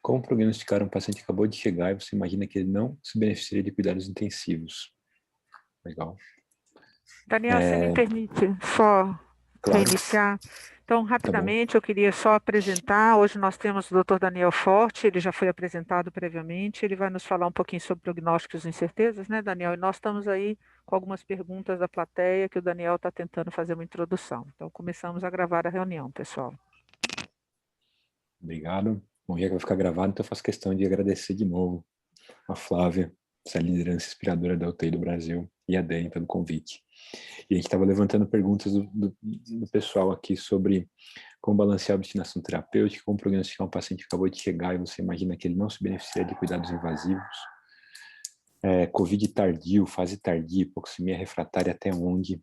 Como prognosticar um paciente que acabou de chegar e você imagina que ele não se beneficiaria de cuidados intensivos? Legal. Daniel, você me permite só Claro. reiniciar? Então, Tá bom. rapidamente, eu queria só apresentar. Hoje nós temos o Dr. Daniel Forte, ele já foi apresentado previamente. Ele vai nos falar um pouquinho sobre prognósticos e incertezas, né, Daniel? E nós estamos aí com algumas perguntas da plateia que o Daniel está tentando fazer uma introdução. Então, começamos a gravar a reunião, pessoal. Obrigado. Bom, já que vai ficar gravado, então eu faço questão de agradecer de novo a Flávia, essa liderança inspiradora da UTI do Brasil, e a Dani pelo convite. E a gente estava levantando perguntas do pessoal aqui sobre como balancear a obstinação terapêutica, como prognosticar um paciente que acabou de chegar e você imagina que ele não se beneficia de cuidados invasivos, Covid tardio, fase tardia, hipoxemia refratária até onde?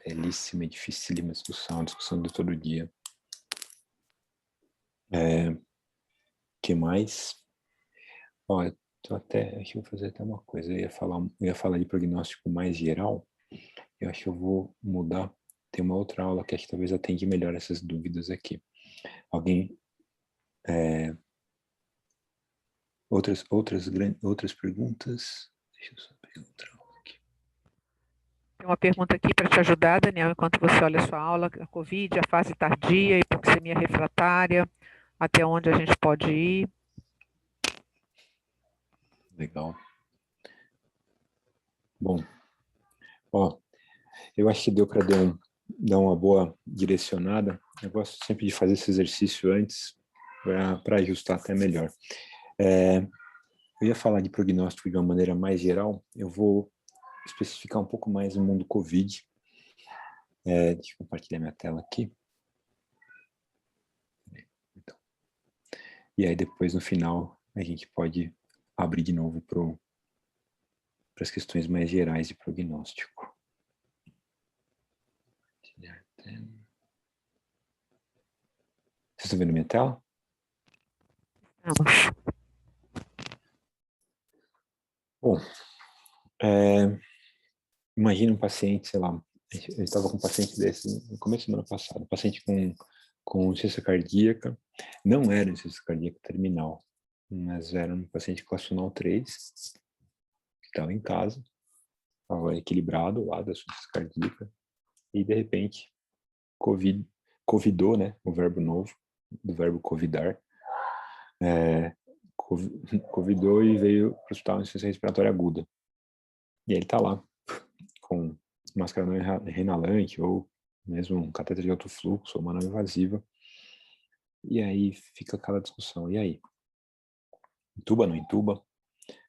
Belíssima e dificílima discussão de todo dia. Que mais? Ó, acho que eu vou fazer até uma coisa, eu ia falar de prognóstico mais geral, eu acho que eu vou mudar, tem uma outra aula que acho que talvez atende melhor essas dúvidas aqui. Alguém, outras perguntas? Deixa eu só pegar outra aula aqui. Tem uma pergunta aqui para te ajudar, Daniel, enquanto você olha a sua aula, a Covid, a fase tardia, a hipoxemia refratária, até onde a gente pode ir. Legal. Bom, ó, eu acho que deu para dar uma boa direcionada. Eu gosto sempre de fazer esse exercício antes para ajustar até melhor. Eu ia falar de prognóstico de uma maneira mais geral, eu vou especificar um pouco mais o mundo Covid. Deixa eu compartilhar minha tela aqui. Então, e aí depois no final a gente pode abrir de novo para as questões mais gerais de prognóstico. Vocês estão vendo minha tela? Vamos. Bom, imagina um paciente, sei lá, eu estava com um paciente desse no começo da semana passada, um paciente com insuficiência cardíaca, não era insuficiência cardíaca terminal, mas era um paciente classional 3, que estava em casa, estava equilibrado lá da insuficiência cardíaca, e de repente, covidou, né, o verbo novo, do verbo covidar, covidou e veio para o hospital de insuficiência respiratória aguda. E aí ele está lá, com máscara não reinalante, ou mesmo um catéter de alto fluxo, ou uma não invasiva. E aí fica aquela discussão, e aí? Intuba, não intuba?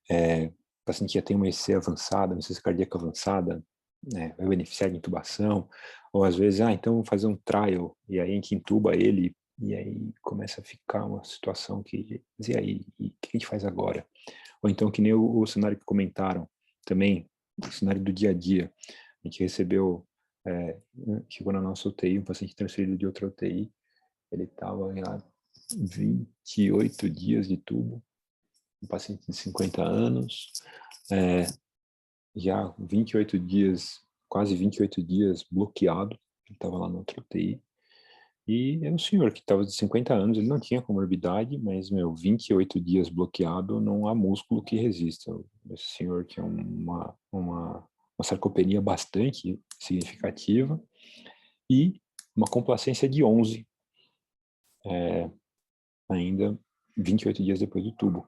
O paciente já tem uma EC avançada, uma insuficiência cardíaca avançada, né, vai beneficiar de intubação, ou às vezes, então vamos fazer um trial, e aí a gente intuba ele, e aí começa a ficar uma situação que, e aí, e o que a gente faz agora? Ou então que nem o cenário que comentaram, também, o cenário do dia a dia, a gente recebeu, chegou na nossa UTI, um paciente transferido de outra UTI, ele estava lá 28 dias de tubo, um paciente de 50 anos, já 28 dias, quase 28 dias bloqueado, ele estava lá na outra UTI, e é um senhor que estava de 50 anos, ele não tinha comorbidade, mas, 28 dias bloqueado, não há músculo que resista. Esse senhor tinha uma sarcopenia bastante significativa e uma complacência de 11, ainda 28 dias depois do tubo.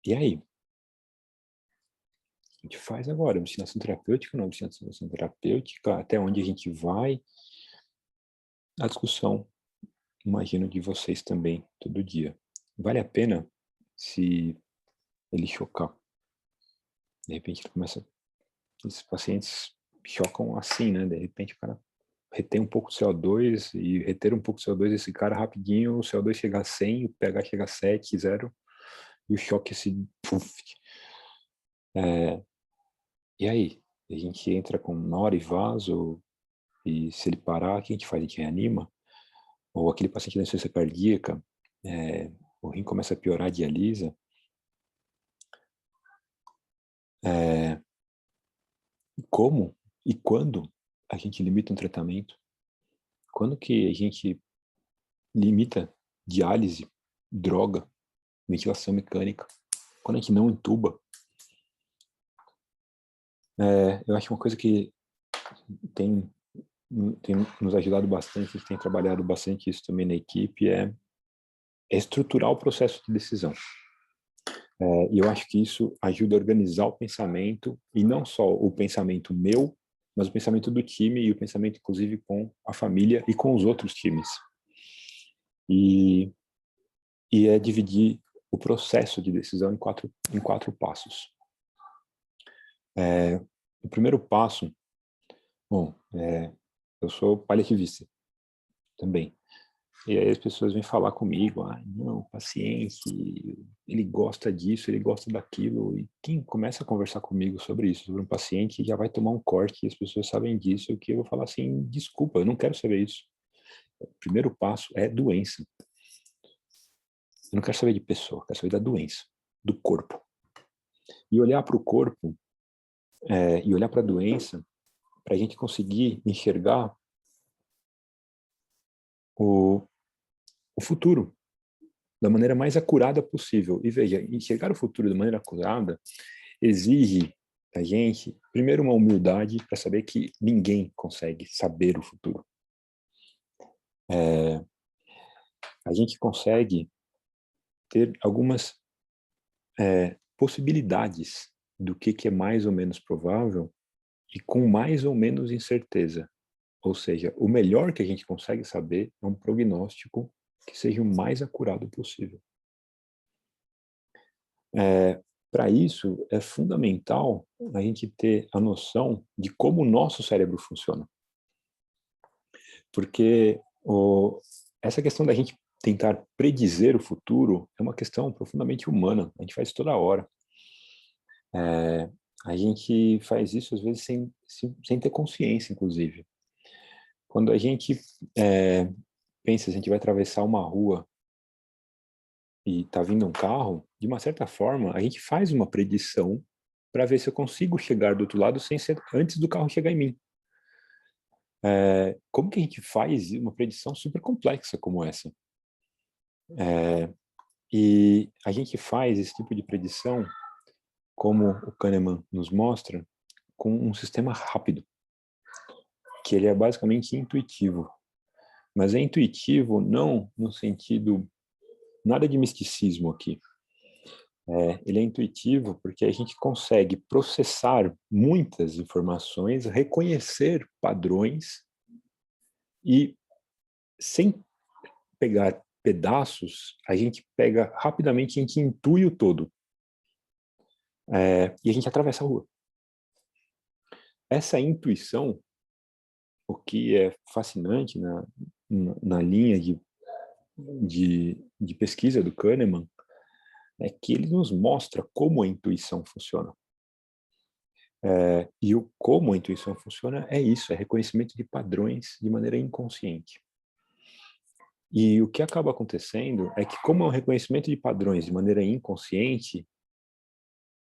E aí? A gente faz agora? Obstinação terapêutica, não obstinação terapêutica? Até onde a gente vai? A discussão, imagino, de vocês também, todo dia. Vale a pena se ele chocar? De repente ele começa... Esses pacientes chocam assim, né? De repente o cara retém um pouco de CO2 e reter um pouco de CO2 desse cara rapidinho, o CO2 chega a 100, o pH chega a 7, 0, e o choque esse... Puff. E aí? A gente entra com nora e vaso, e se ele parar, o que a gente faz? A gente reanima? Ou aquele paciente da insuficiência cardíaca, o rim começa a piorar a dialise. Como e quando a gente limita um tratamento? Quando que a gente limita diálise, droga, ventilação mecânica, quando a gente não entuba. Eu acho uma coisa que tem nos ajudado bastante, a gente tem trabalhado bastante isso também na equipe, é estruturar o processo de decisão. E eu acho que isso ajuda a organizar o pensamento, e não só o pensamento meu, mas o pensamento do time e o pensamento, inclusive, com a família e com os outros times. E é dividir o processo de decisão em quatro passos. O primeiro passo, eu sou paliativista também. E aí as pessoas vêm falar comigo, não, paciente, ele gosta disso, ele gosta daquilo. E quem começa a conversar comigo sobre isso, sobre um paciente, já vai tomar um corte, e as pessoas sabem disso, que eu vou falar assim, desculpa, eu não quero saber isso. O primeiro passo é doença. Eu não quero saber de pessoa, eu quero saber da doença, do corpo. E olhar para o corpo, e olhar para a doença, para a gente conseguir enxergar o futuro da maneira mais acurada possível. E veja, enxergar o futuro de maneira acurada exige da gente, primeiro, uma humildade para saber que ninguém consegue saber o futuro. A gente consegue ter algumas possibilidades do que é mais ou menos provável e com mais ou menos incerteza. Ou seja, o melhor que a gente consegue saber é um prognóstico que seja o mais acurado possível. Para isso, é fundamental a gente ter a noção de como o nosso cérebro funciona. Porque essa questão da gente tentar predizer o futuro é uma questão profundamente humana. A gente faz toda hora. A gente faz isso, às vezes, sem ter consciência, inclusive. Quando a gente pensa, a gente vai atravessar uma rua e está vindo um carro, de uma certa forma, a gente faz uma predição para ver se eu consigo chegar do outro lado sem ser antes do carro chegar em mim. Como que a gente faz uma predição super complexa como essa? E a gente faz esse tipo de predição, como o Kahneman nos mostra, com um sistema rápido, que ele é basicamente intuitivo. Mas é intuitivo não no sentido, nada de misticismo aqui. Ele é intuitivo porque a gente consegue processar muitas informações, reconhecer padrões e, sem pegar pedaços, a gente pega rapidamente, a gente intui o todo. E a gente atravessa a rua. Essa intuição, o que é fascinante na linha de pesquisa do Kahneman, é que ele nos mostra como a intuição funciona. E como a intuição funciona é isso, é reconhecimento de padrões de maneira inconsciente. E o que acaba acontecendo é que, como é um reconhecimento de padrões de maneira inconsciente,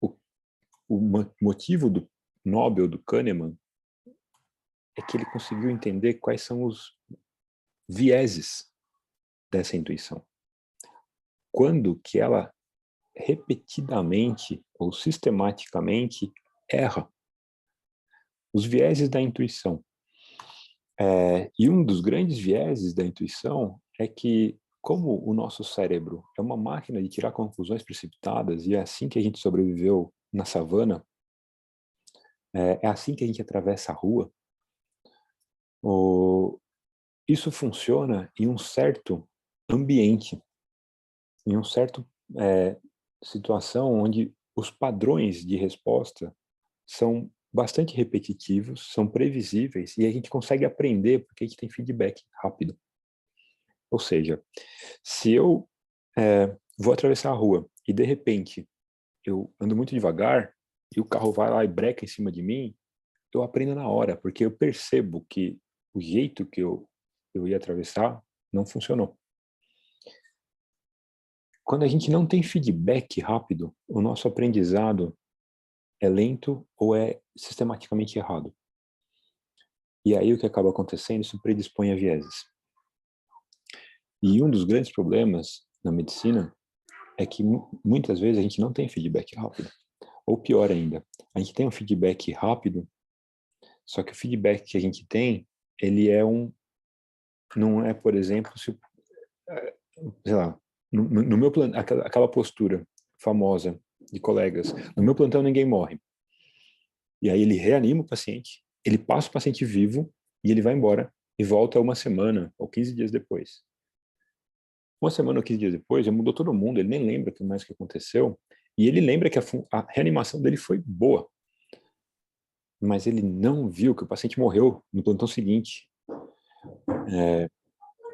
o motivo do Nobel do Kahneman é que ele conseguiu entender quais são os vieses dessa intuição. Quando que ela repetidamente ou sistematicamente erra. Os vieses da intuição. E um dos grandes vieses da intuição é que, como o nosso cérebro é uma máquina de tirar conclusões precipitadas, e é assim que a gente sobreviveu na savana, é assim que a gente atravessa a rua, isso funciona em um certo ambiente, em um certo situação onde os padrões de resposta são bastante repetitivos, são previsíveis, e a gente consegue aprender porque a gente tem feedback rápido. Ou seja, se eu vou atravessar a rua e, de repente, eu ando muito devagar e o carro vai lá e breca em cima de mim, eu aprendo na hora, porque eu percebo que o jeito que eu ia atravessar não funcionou. Quando a gente não tem feedback rápido, o nosso aprendizado é lento ou é sistematicamente errado. E aí o que acaba acontecendo, isso predispõe a vieses. E um dos grandes problemas na medicina é que muitas vezes a gente não tem feedback rápido. Ou pior ainda, a gente tem um feedback rápido, só que o feedback que a gente tem, ele não é, por exemplo, sei lá, no meu plano, aquela postura famosa de colegas, no meu plantão ninguém morre. E aí ele reanima o paciente, ele passa o paciente vivo e ele vai embora e volta uma semana ou 15 dias depois. Uma semana ou 15 dias depois, já mudou todo mundo, ele nem lembra mais o que aconteceu, e ele lembra que a reanimação dele foi boa, mas ele não viu que o paciente morreu no plantão seguinte,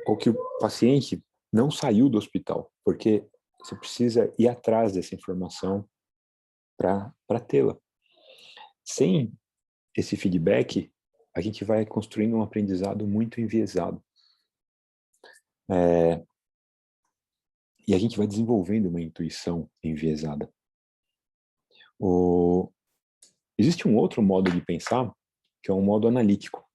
ou que o paciente não saiu do hospital, porque você precisa ir atrás dessa informação para tê-la. Sem esse feedback, a gente vai construindo um aprendizado muito enviesado. E a gente vai desenvolvendo uma intuição enviesada. Existe um outro modo de pensar, que é um modo analítico.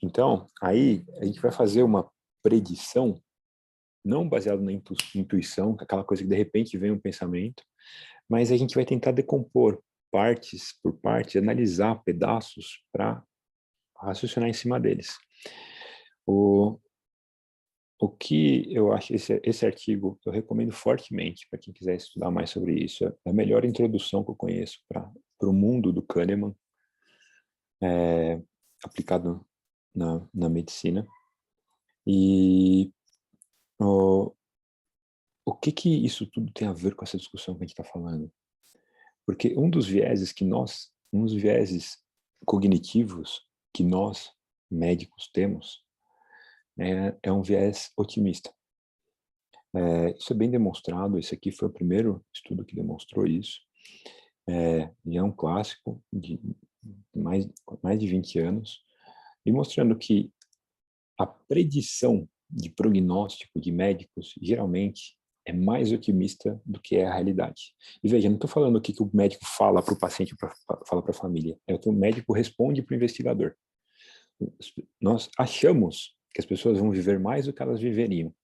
Então, aí a gente vai fazer uma predição, não baseado na intuição, aquela coisa que de repente vem um pensamento, mas a gente vai tentar decompor partes por parte, analisar pedaços para raciocinar em cima deles. O que eu acho, esse artigo, eu recomendo fortemente para quem quiser estudar mais sobre isso. É a melhor introdução que eu conheço para o mundo do Kahneman, aplicado na medicina. E o que isso tudo tem a ver com essa discussão que a gente está falando? Porque um dos vieses cognitivos que nós, médicos, temos, é um viés otimista. Isso é bem demonstrado, esse aqui foi o primeiro estudo que demonstrou isso, e é um clássico de mais de 20 anos, e mostrando que a predição de prognóstico de médicos, geralmente, é mais otimista do que é a realidade. E veja, não estou falando o que o médico fala para o paciente, fala para a família, é o que o médico responde para o investigador. Nós achamos que as pessoas vão viver mais do que elas viveriam.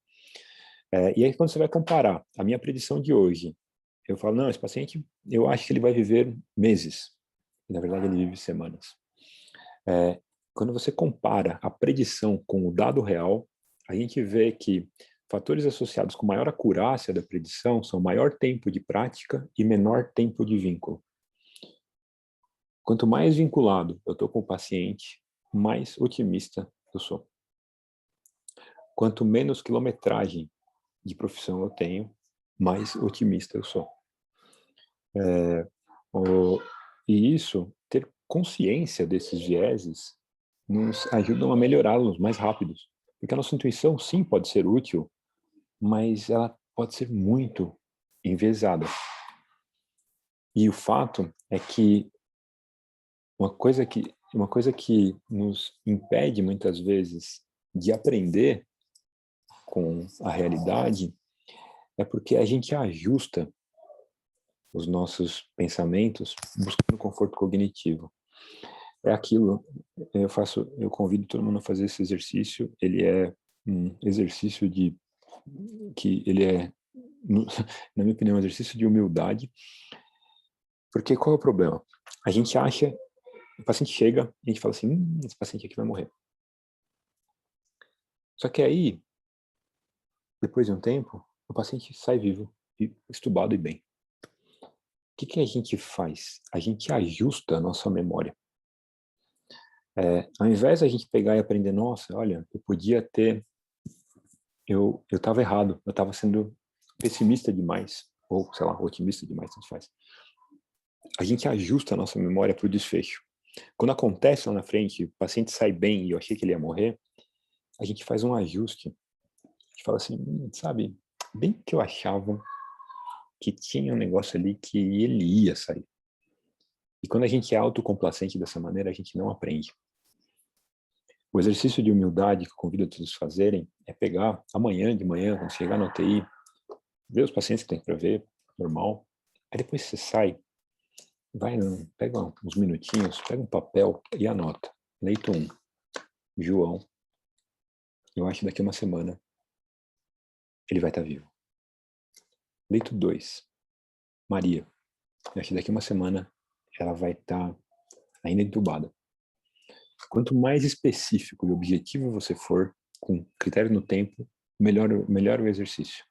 E aí, quando você vai comparar a minha predição de hoje, eu falo, não, esse paciente, eu acho que ele vai viver meses. E, na verdade, ele vive semanas. Quando você compara a predição com o dado real, a gente vê que fatores associados com maior acurácia da predição são maior tempo de prática e menor tempo de vínculo. Quanto mais vinculado eu estou com o paciente, mais otimista eu sou. Quanto menos quilometragem de profissão eu tenho, mais otimista eu sou. E isso, ter consciência desses vieses, nos ajudam a melhorá-los mais rápidos. Porque a nossa intuição, sim, pode ser útil, mas ela pode ser muito enviesada. E o fato é que uma coisa que nos impede, muitas vezes, de aprender com a realidade é porque a gente ajusta os nossos pensamentos buscando conforto cognitivo. É aquilo, eu convido todo mundo a fazer esse exercício, ele é um exercício na minha opinião, um exercício de humildade, porque qual é o problema? A gente acha, o paciente chega e a gente fala assim, esse paciente aqui vai morrer. Só que aí, depois de um tempo, o paciente sai vivo, estubado e bem. O que a gente faz? A gente ajusta a nossa memória. Ao invés de a gente pegar e aprender, nossa, olha, eu estava errado, eu estava sendo pessimista demais, ou, sei lá, otimista demais, tanto faz. A gente ajusta a nossa memória para o desfecho. Quando acontece lá na frente, o paciente sai bem e eu achei que ele ia morrer, a gente faz um ajuste. A gente fala assim, sabe, bem que eu achava que tinha um negócio ali que ele ia sair. E quando a gente é autocomplacente dessa maneira, a gente não aprende. O exercício de humildade que eu convido a todos a fazerem é pegar amanhã de manhã, quando chegar na UTI, ver os pacientes que tem para ver, normal. Aí depois você sai, pega uns minutinhos, pega um papel e anota. Leito 1, João, eu acho que daqui a uma semana ele vai estar vivo. Leito 2, Maria, eu acho que daqui a uma semana ela vai estar ainda entubada. Quanto mais específico e objetivo você for, com critério no tempo, melhor o exercício.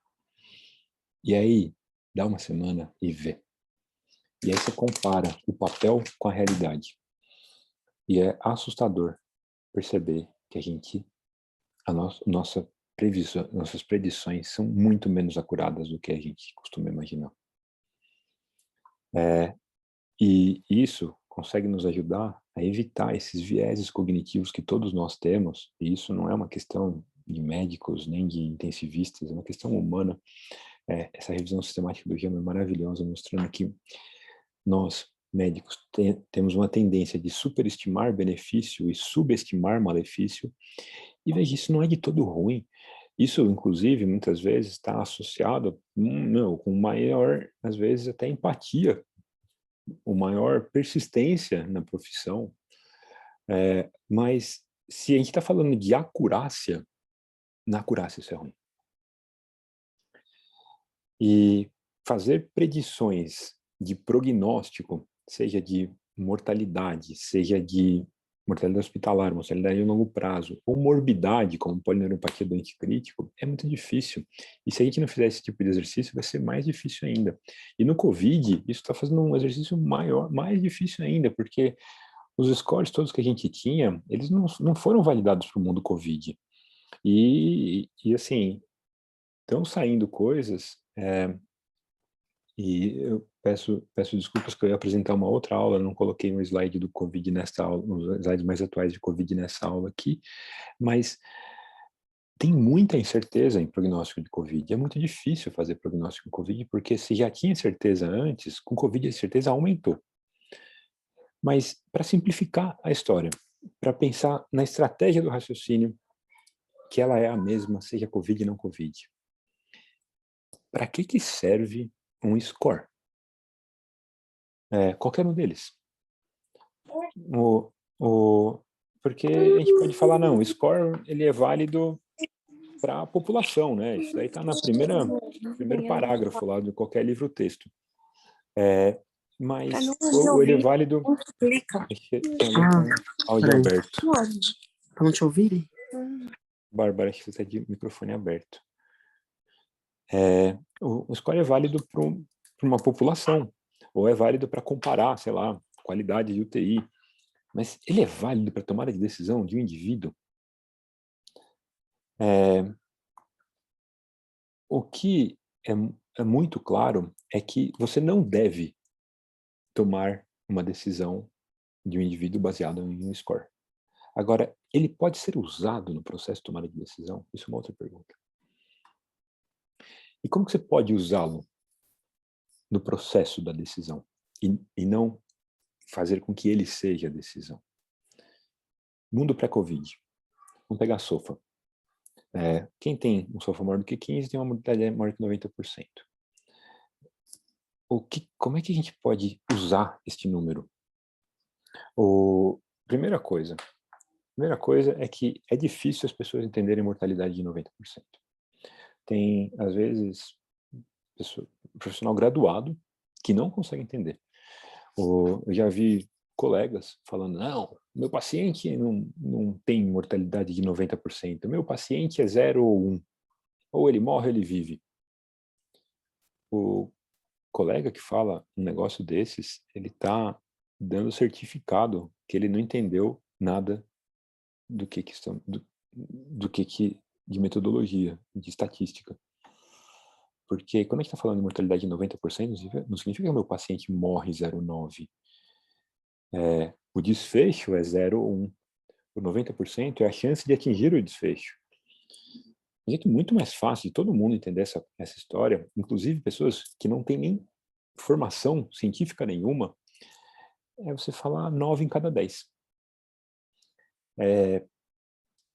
E aí, dá uma semana e vê. E aí você compara o papel com a realidade. E é assustador perceber que nossas predições são muito menos acuradas do que a gente costuma imaginar. E isso consegue nos ajudar a evitar esses vieses cognitivos que todos nós temos, e isso não é uma questão de médicos nem de intensivistas, é uma questão humana. Essa revisão sistemática do GEM é maravilhosa, mostrando que nós, médicos, temos uma tendência de superestimar benefício e subestimar malefício, e veja, isso não é de todo ruim. Isso, inclusive, muitas vezes está associado com maior, às vezes, até empatia, uma maior persistência na profissão. Mas se a gente está falando de acurácia, na acurácia isso é ruim. E fazer predições de prognóstico, seja de mortalidade, seja de mortalidade hospitalar, mortalidade a longo prazo, ou morbidade, como polineuropatia doente crítico, é muito difícil. E se a gente não fizer esse tipo de exercício, vai ser mais difícil ainda. E no COVID, isso está fazendo um exercício maior, mais difícil ainda, porque os scores todos que a gente tinha, eles não foram validados para o mundo COVID. E assim, estão saindo coisas, e eu peço desculpas que eu ia apresentar uma outra aula, não coloquei um slide do COVID nessa aula, os slides mais atuais de COVID nessa aula aqui, mas tem muita incerteza em prognóstico de COVID. É muito difícil fazer prognóstico com COVID, porque se já tinha certeza antes, com COVID a certeza aumentou. Mas para simplificar a história, para pensar na estratégia do raciocínio, que ela é a mesma, seja COVID ou não COVID. Para que serve um score? Qualquer um deles. Porque a gente pode falar, não, o score ele é válido para a população, né? Isso daí está no primeiro parágrafo lá de qualquer livro-texto. Mas ele é válido... Tem áudio aberto. Para não te ouvirem? Bárbara, acho que você está de microfone aberto. O score é válido para uma população, ou é válido para comparar, sei lá, qualidade de UTI, mas ele é válido para tomada de decisão de um indivíduo? O que é muito claro é que você não deve tomar uma decisão de um indivíduo baseado em um score. Agora, ele pode ser usado no processo de tomada de decisão? Isso é uma outra pergunta. E como que você pode usá-lo no processo da decisão e não fazer com que ele seja a decisão? Mundo pré-Covid. Vamos pegar a SOFA. Quem tem um SOFA maior do que 15 tem uma mortalidade maior que 90%. Como é que a gente pode usar este número? Primeira coisa é que é difícil as pessoas entenderem mortalidade de 90%. Tem, às vezes, profissional graduado que não consegue entender. Eu já vi colegas falando, não, meu paciente não tem mortalidade de 90%, meu paciente é 0 ou 1, ou ele morre ou ele vive. O colega que fala um negócio desses, ele está dando certificado que ele não entendeu nada de metodologia, de estatística. Porque quando a gente está falando de mortalidade de 90%, não significa que o meu paciente morre 0,9. O desfecho é 0 ou 1. O 90% é a chance de atingir o desfecho. Um jeito muito mais fácil de todo mundo entender essa história, inclusive pessoas que não têm nem formação científica nenhuma, é você falar 9 em cada 10.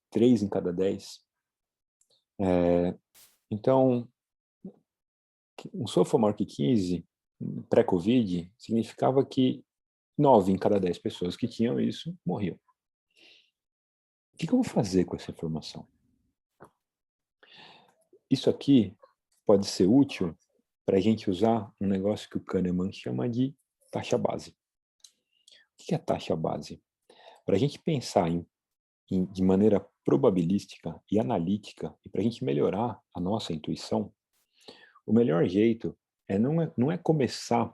3 em cada 10. Então, um SOFA maior que 15, pré-Covid, significava que 9 em cada 10 pessoas que tinham isso morriam. O que eu vou fazer com essa informação? isso aqui pode ser útil para a gente usar um negócio que o Kahneman chama de taxa base. O que é taxa base? Para a gente pensar de maneira probabilística e analítica, e para a gente melhorar a nossa intuição, o melhor jeito não é começar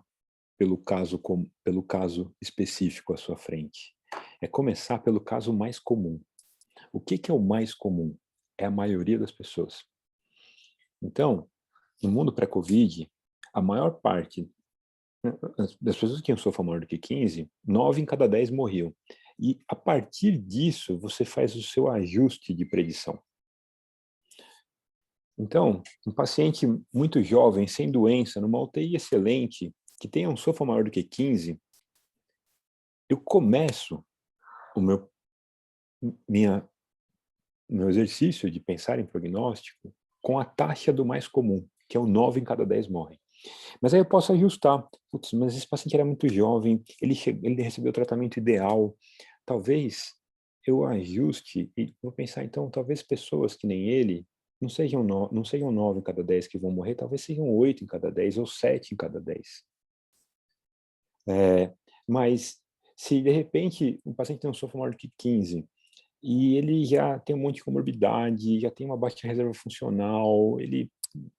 pelo caso específico à sua frente. É começar pelo caso mais comum. O que é o mais comum? É a maioria das pessoas. Então, no mundo pré-Covid, a maior parte das pessoas que tinham SOFA maior do que 15, 9 em cada 10 morriam. E, a partir disso, você faz o seu ajuste de predição. Então, um paciente muito jovem, sem doença, numa UTI excelente, que tenha um SOFA maior do que 15, eu começo o meu exercício de pensar em prognóstico com a taxa do mais comum, que é o 9 em cada 10 morrem. Mas aí eu posso ajustar. Putz, mas esse paciente era muito jovem, ele recebeu o tratamento ideal. Talvez eu ajuste e vou pensar, então, talvez pessoas que nem ele não sejam 9 em cada 10 que vão morrer, talvez sejam 8 em cada 10 ou 7 em cada 10. Mas se de repente um paciente tem um SOFA maior do que 15 e ele já tem um monte de comorbidade, já tem uma baixa reserva funcional, ele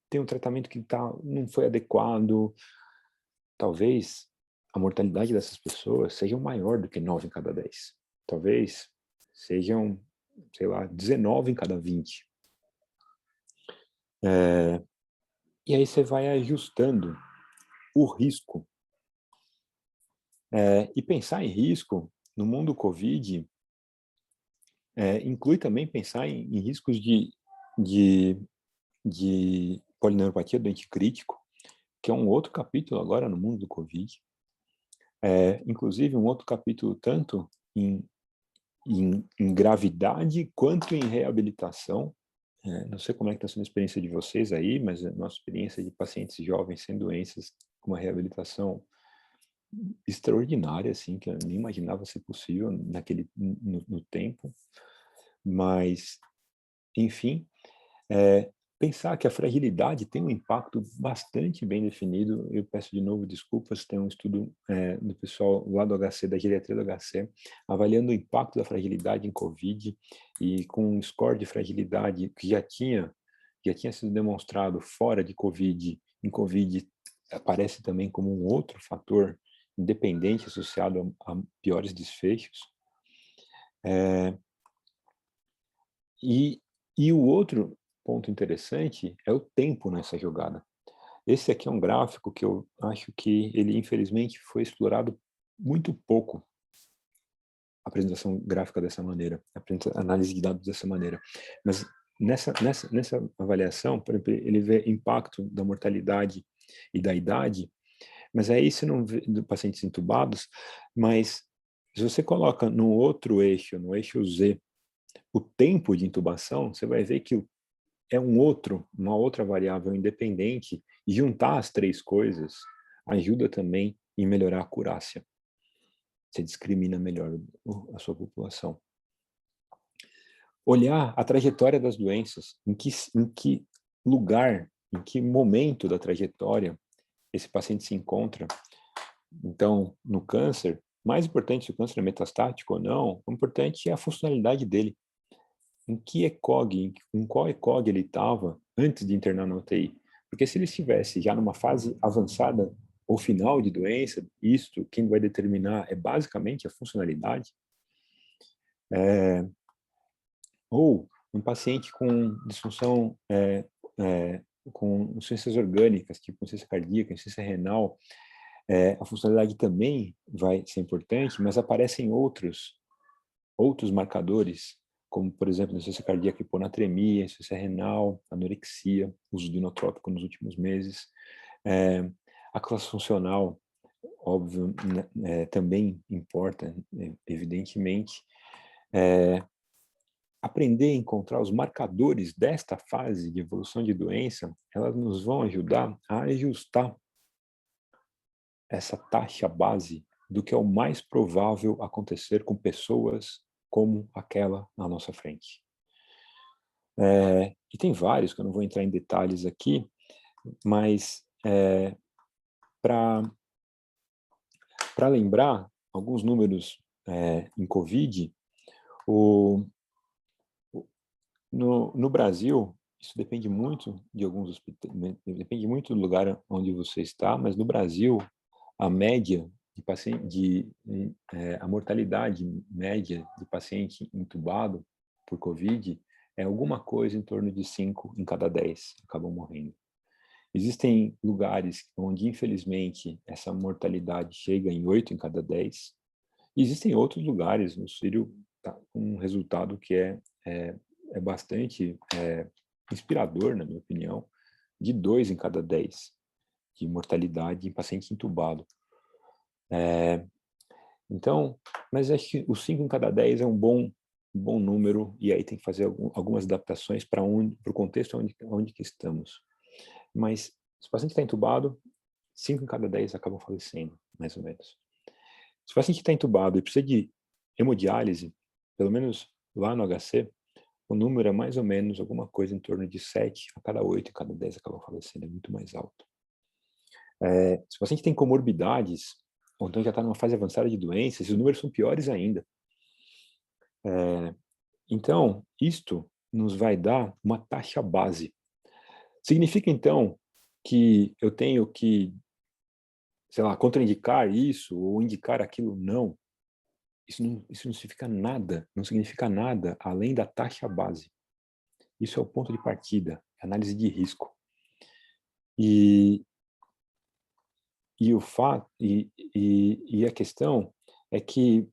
tem um tratamento que não foi adequado, talvez a mortalidade dessas pessoas seja maior do que 9 em cada 10. Talvez sejam, 19 em cada 20. E aí você vai ajustando o risco. E pensar em risco no mundo Covid inclui também pensar em riscos de polineuropatia doente crítico, que é um outro capítulo agora no mundo do Covid. Inclusive um outro capítulo tanto em gravidade quanto em reabilitação. Não sei como é que está sendo a experiência de vocês aí, mas a nossa experiência de pacientes jovens sem doenças com uma reabilitação extraordinária, assim, que eu nem imaginava ser possível no tempo. Mas, enfim, pensar que a fragilidade tem um impacto bastante bem definido. Eu peço de novo desculpas, tem um estudo do pessoal lá do HC, da geriatria do HC, avaliando o impacto da fragilidade em Covid, e com um score de fragilidade que já tinha sido demonstrado fora de Covid, em Covid aparece também como um outro fator independente associado a piores desfechos. E o outro ponto interessante é o tempo nessa jogada. Esse aqui é um gráfico que eu acho que ele, infelizmente, foi explorado muito pouco, a apresentação gráfica dessa maneira, a análise de dados dessa maneira. Mas nessa avaliação, por exemplo, ele vê impacto da mortalidade e da idade, mas aí você não vê de pacientes intubados, mas se você coloca no outro eixo, no eixo Z, o tempo de intubação, você vai ver que é uma outra variável independente, e juntar as três coisas ajuda também em melhorar a acurácia. Você discrimina melhor a sua população. Olhar a trajetória das doenças, em que lugar, em que momento da trajetória esse paciente se encontra. Então, no câncer, mais importante se o câncer é metastático ou não, o importante é a funcionalidade dele. Em qual ECOG ele estava antes de internar na UTI. Porque se ele estivesse já numa fase avançada ou final de doença, quem vai determinar é basicamente a funcionalidade. Ou um paciente com disfunção, com insuficiências orgânicas, tipo insuficiência cardíaca, insuficiência renal, a funcionalidade também vai ser importante, mas aparecem outros marcadores, como, por exemplo, insuficiência cardíaca, hiponatremia, insuficiência renal, anorexia, uso de inotrópico nos últimos meses. A classe funcional, óbvio, também importa, evidentemente. Aprender a encontrar os marcadores desta fase de evolução de doença, elas nos vão ajudar a ajustar essa taxa base do que é o mais provável acontecer com pessoas como aquela na nossa frente. E tem vários, que eu não vou entrar em detalhes aqui, mas para lembrar alguns números em Covid, no Brasil, isso depende muito de alguns hospitais, depende muito do lugar onde você está, mas no Brasil, a média de paciente, a mortalidade média de paciente entubado por Covid é alguma coisa em torno de 5 em cada 10 acabam morrendo. Existem lugares onde, infelizmente, essa mortalidade chega em 8 em cada 10. E existem outros lugares, no Sírio, tá, com um resultado que é bastante inspirador, na minha opinião, de 2 em cada 10 de mortalidade em paciente entubado. Então, mas acho que os 5 em cada 10 é um bom número, e aí tem que fazer algumas adaptações para o contexto onde que estamos. Mas se o paciente está entubado, 5 em cada 10 acabam falecendo, mais ou menos. Se o paciente está entubado e precisa de hemodiálise, pelo menos lá no HC, o número é mais ou menos alguma coisa em torno de 7 a cada 8 em cada 10 acabam falecendo, é muito mais alto. Se o paciente tem comorbidades, ou então já está numa fase avançada de doença, esses números são piores ainda. Então, isto nos vai dar uma taxa base. Significa, então, que eu tenho que, sei lá, contraindicar isso ou indicar aquilo? Não. Isso não significa nada além da taxa base. Isso é o ponto de partida, análise de risco. E a questão é que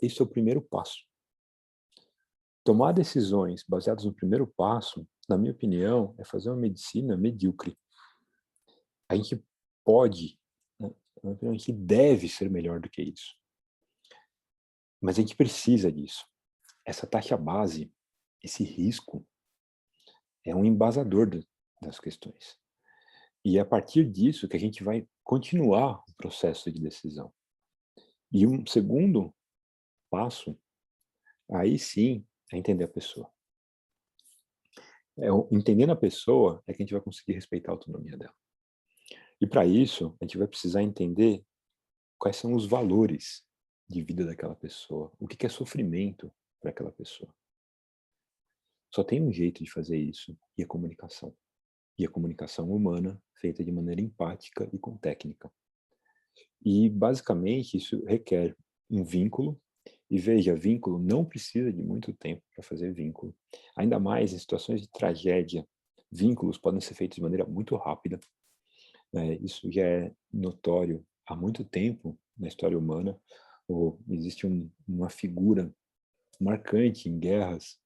esse é o primeiro passo. Tomar decisões baseadas no primeiro passo, na minha opinião, é fazer uma medicina medíocre. A gente pode, na minha opinião, a gente deve ser melhor do que isso. Mas a gente precisa disso. Essa taxa base, esse risco, é um embasador das questões. E é a partir disso que a gente vai continuar o processo de decisão. E um segundo passo, aí sim, é entender a pessoa. Entendendo a pessoa é que a gente vai conseguir respeitar a autonomia dela. E para isso, a gente vai precisar entender quais são os valores de vida daquela pessoa, o que é sofrimento para aquela pessoa. Só tem um jeito de fazer isso, e a comunicação. E a comunicação humana, feita de maneira empática e com técnica. E, basicamente, isso requer um vínculo. E veja, vínculo não precisa de muito tempo para fazer vínculo. Ainda mais em situações de tragédia, vínculos podem ser feitos de maneira muito rápida. Isso já é notório há muito tempo na história humana. Existe uma figura marcante em guerras,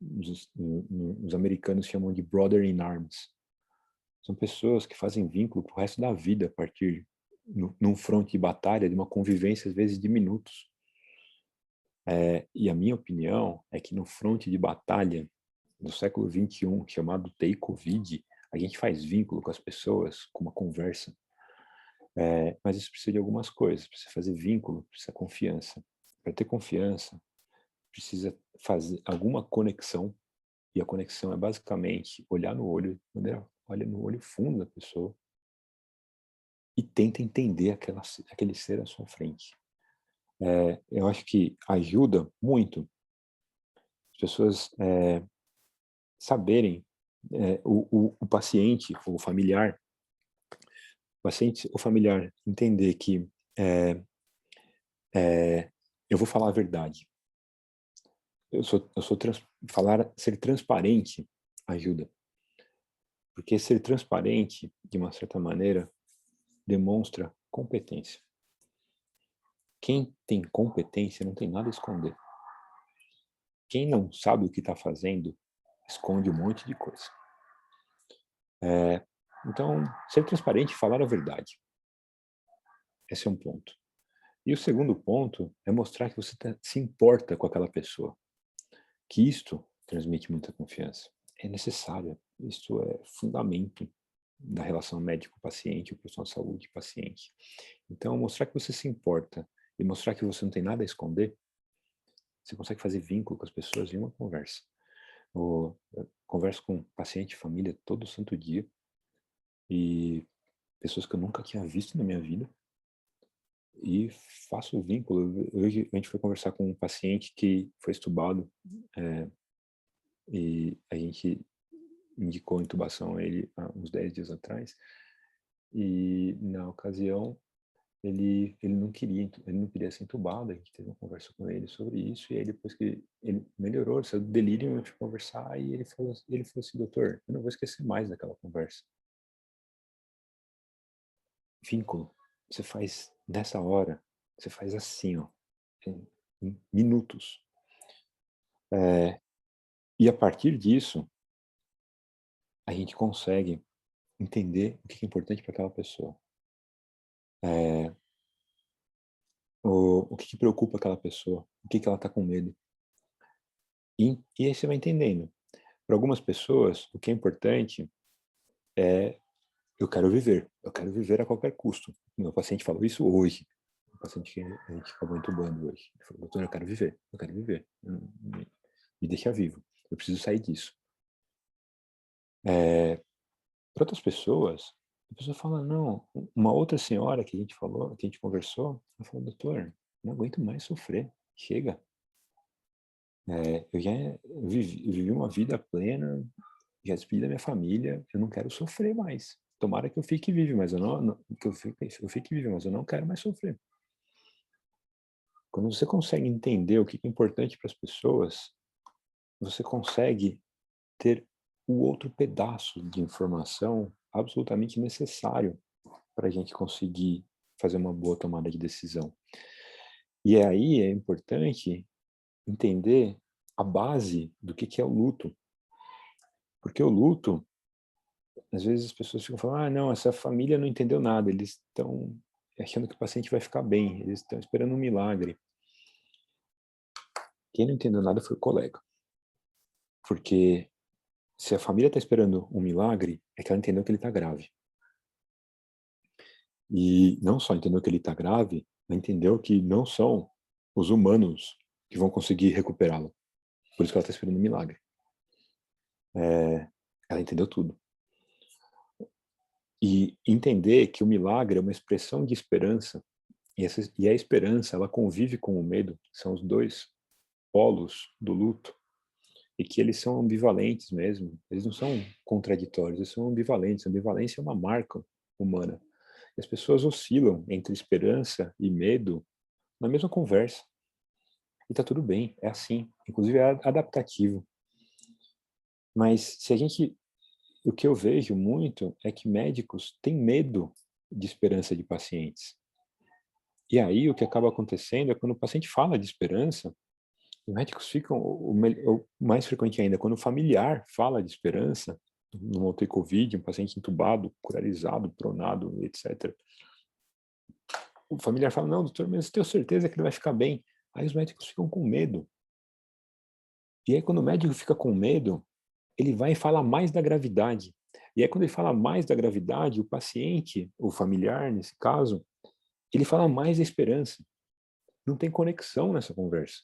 os americanos chamam de brother in arms. São pessoas que fazem vínculo para o resto da vida a partir num fronte de batalha, de uma convivência às vezes de minutos. E a minha opinião é que no fronte de batalha do século XXI, chamado TI Covid, a gente faz vínculo com as pessoas, com uma conversa. Mas isso precisa de algumas coisas. Precisa fazer vínculo, precisa confiança. Para ter confiança, precisa fazer alguma conexão. E a conexão é basicamente olhar no olho, olha no olho fundo da pessoa e tenta entender aquele ser à sua frente. Eu acho que ajuda muito as pessoas saberem o paciente, o familiar, entender que eu vou falar a verdade. Ser transparente ajuda. Porque ser transparente, de uma certa maneira, demonstra competência. Quem tem competência não tem nada a esconder. Quem não sabe o que está fazendo, esconde um monte de coisa. Então, ser transparente e falar a verdade. Esse é um ponto. E o segundo ponto é mostrar que você se importa com aquela pessoa. Que isto transmite muita confiança. É necessário. Isto é fundamento da relação médico-paciente, o profissional de saúde e paciente. Então, mostrar que você se importa e mostrar que você não tem nada a esconder Você consegue fazer vínculo com as pessoas em uma conversa. Eu converso com paciente, família, todo santo dia, e pessoas que eu nunca tinha visto na minha vida, e faço vínculo. Hoje a gente foi conversar com um paciente que foi estubado, e a gente indicou intubação a ele há uns 10 dias atrás, e na ocasião ele não queria ser entubado. A gente teve uma conversa com ele sobre isso, e aí depois que ele melhorou, ele saiu do delírio, a gente conversar, e ele falou assim: doutor, eu não vou esquecer mais daquela conversa. Vínculo, você faz nessa hora, você faz assim, ó, em minutos. E a partir disso, a gente consegue entender o que é importante para aquela pessoa. O que preocupa aquela pessoa, o que ela está com medo. E aí você vai entendendo. Para algumas pessoas, o que é importante é: eu quero viver a qualquer custo. O meu paciente falou isso hoje. O paciente que a gente acabou entubando hoje. Ele falou: doutor, eu quero viver. Me deixa vivo. Eu preciso sair disso. Para outras pessoas, a pessoa fala: não. Uma outra senhora que a gente conversou, ela falou: doutor, não aguento mais sofrer. Chega. Eu já vivi uma vida plena, já despedi da minha família, eu não quero sofrer mais. Tomara que eu fique vivo, mas eu fique vivo, mas eu não quero mais sofrer. Quando você consegue entender o que é importante para as pessoas, você consegue ter o outro pedaço de informação absolutamente necessário para a gente conseguir fazer uma boa tomada de decisão. E aí é importante entender a base do que é o luto. Porque o luto, às vezes as pessoas ficam falando: ah, não, essa família não entendeu nada, eles estão achando que o paciente vai ficar bem, eles estão esperando um milagre. Quem não entendeu nada foi o colega. Porque se a família está esperando um milagre, é que ela entendeu que ele está grave. E não só entendeu que ele está grave, ela entendeu que não são os humanos que vão conseguir recuperá-lo. Por isso que ela está esperando um milagre. Ela entendeu tudo. E entender que o milagre é uma expressão de esperança, e a esperança, ela convive com o medo, são os dois polos do luto, e que eles são ambivalentes mesmo, eles não são contraditórios, eles são ambivalentes. A ambivalência é uma marca humana. E as pessoas oscilam entre esperança e medo na mesma conversa. E tá tudo bem, é assim. Inclusive é adaptativo. Mas o que eu vejo muito é que médicos têm medo de esperança de pacientes. E aí o que acaba acontecendo é quando o paciente fala de esperança, os médicos ficam, o mais frequente ainda, quando o familiar fala de esperança, numa UTI Covid, um paciente entubado, curalizado, pronado, etc. O familiar fala: não, doutor, mas eu tenho certeza que ele vai ficar bem. Aí os médicos ficam com medo. E aí quando o médico fica com medo, ele vai e fala mais da gravidade. E aí quando ele fala mais da gravidade, o paciente, o familiar nesse caso, ele fala mais da esperança. Não tem conexão nessa conversa.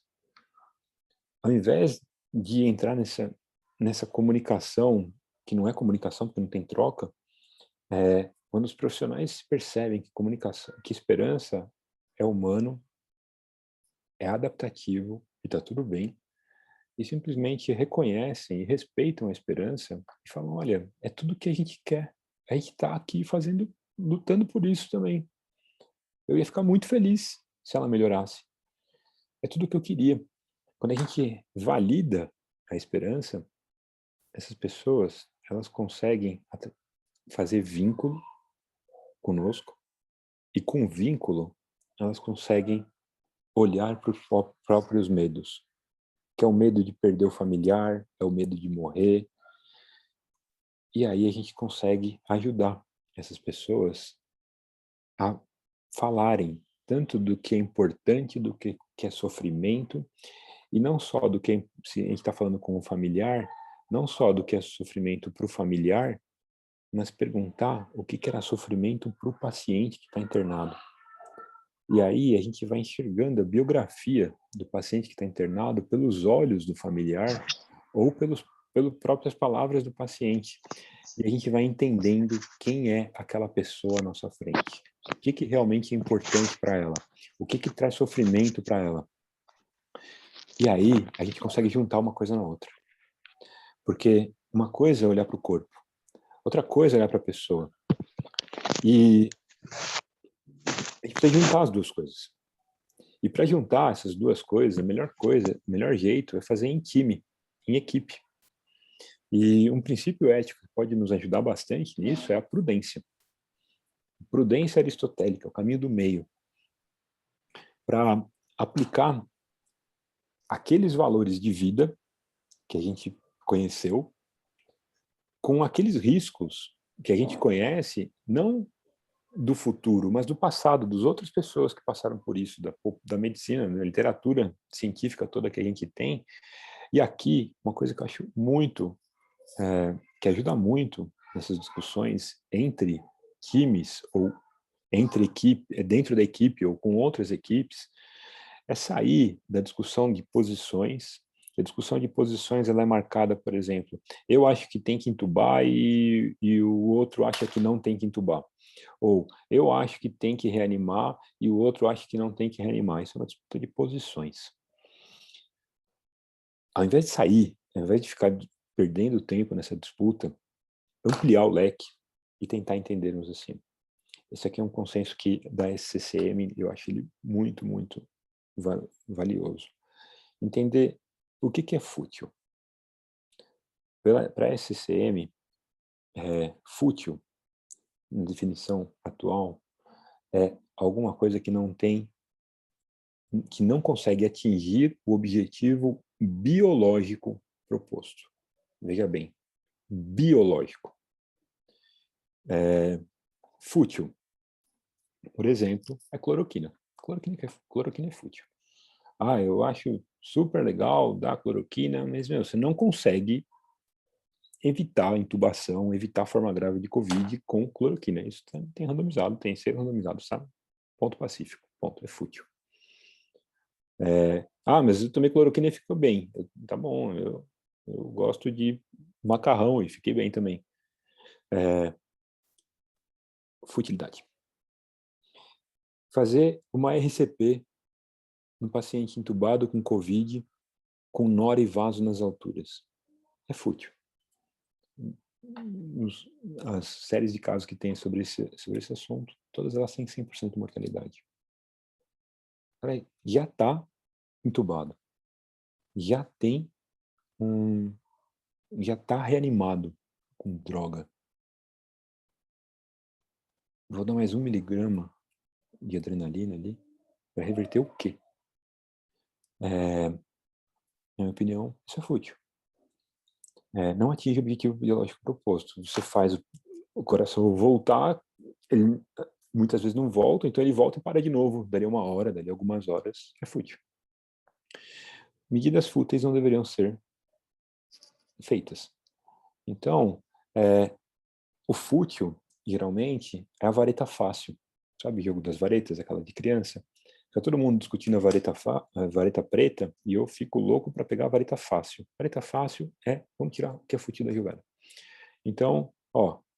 Ao invés de entrar nessa comunicação, que não é comunicação porque não tem troca, quando os profissionais percebem que comunicação, que esperança é humano, é adaptativo e está tudo bem, e simplesmente reconhecem e respeitam a esperança e falam: olha, é tudo que a gente quer, a gente está aqui lutando por isso também. Eu ia ficar muito feliz se ela melhorasse. É tudo o que eu queria. Quando a gente valida a esperança, essas pessoas, elas conseguem fazer vínculo conosco, e com vínculo elas conseguem olhar para os próprios medos, que é o medo de perder o familiar, é o medo de morrer. E aí a gente consegue ajudar essas pessoas a falarem tanto do que é importante, do que é sofrimento, e não só do que, se a gente está falando com o familiar, não só do que é sofrimento para o familiar, mas perguntar o que era sofrimento para o paciente que está internado. E aí a gente vai enxergando a biografia do paciente que está internado pelos olhos do familiar ou pelas próprias palavras do paciente. E a gente vai entendendo quem é aquela pessoa à nossa frente. O que realmente é importante para ela? O que traz sofrimento para ela? E aí a gente consegue juntar uma coisa na outra. Porque uma coisa é olhar para o corpo, outra coisa é olhar para a pessoa. E a gente precisa juntar as duas coisas. E para juntar essas duas coisas, o melhor jeito é fazer em time, em equipe. E um princípio ético que pode nos ajudar bastante nisso é a prudência. Prudência aristotélica, o caminho do meio. Para aplicar aqueles valores de vida que a gente conheceu com aqueles riscos que a gente conhece, não do futuro, mas do passado, das outras pessoas que passaram por isso, da medicina, da literatura científica toda que a gente tem. E aqui, uma coisa que eu acho muito, que ajuda muito nessas discussões entre times, ou entre equipe, dentro da equipe ou com outras equipes, é sair da discussão de posições. A discussão de posições ela é marcada, por exemplo, eu acho que tem que entubar e o outro acha que não tem que entubar. Ou eu acho que tem que reanimar e o outro acha que não tem que reanimar. Isso é uma disputa de posições. Ao invés de sair, ao invés de ficar perdendo tempo nessa disputa, ampliar o leque e tentar entendermos assim. Esse aqui é um consenso que da SCCM, eu acho ele muito, muito valioso. Entender o que é fútil. Para a SCCM, fútil, na definição atual, é alguma coisa que não consegue atingir o objetivo biológico proposto. Veja bem, biológico. Fútil, por exemplo, é cloroquina. Cloroquina é fútil. Eu acho super legal dar cloroquina, mas você não consegue evitar a intubação, evitar a forma grave de Covid com cloroquina. Isso tem randomizado, tem que ser randomizado, sabe? Ponto pacífico, ponto, é fútil. Mas eu tomei cloroquina e ficou bem. Tá bom, eu gosto de macarrão e fiquei bem também. Futilidade. Fazer uma RCP no paciente entubado com Covid, com nora e vaso nas alturas. É fútil. As séries de casos que tem sobre esse assunto, todas elas têm 100% de mortalidade. Já está entubado. Já está reanimado com droga. Vou dar mais 1 miligrama de adrenalina ali para reverter o quê? Na minha opinião, isso é fútil. Não atinge o objetivo biológico proposto. Você faz o coração voltar, ele muitas vezes não volta, então ele volta e para de novo, daria 1 hora, daria algumas horas, é fútil. Medidas fúteis não deveriam ser feitas. Então, o fútil, geralmente, é a vareta fácil. Sabe o jogo das varetas, aquela de criança? Fica todo mundo discutindo a vareta preta e eu fico louco para pegar a vareta fácil. Vareta fácil vamos tirar o que é fútil da jogada. Então,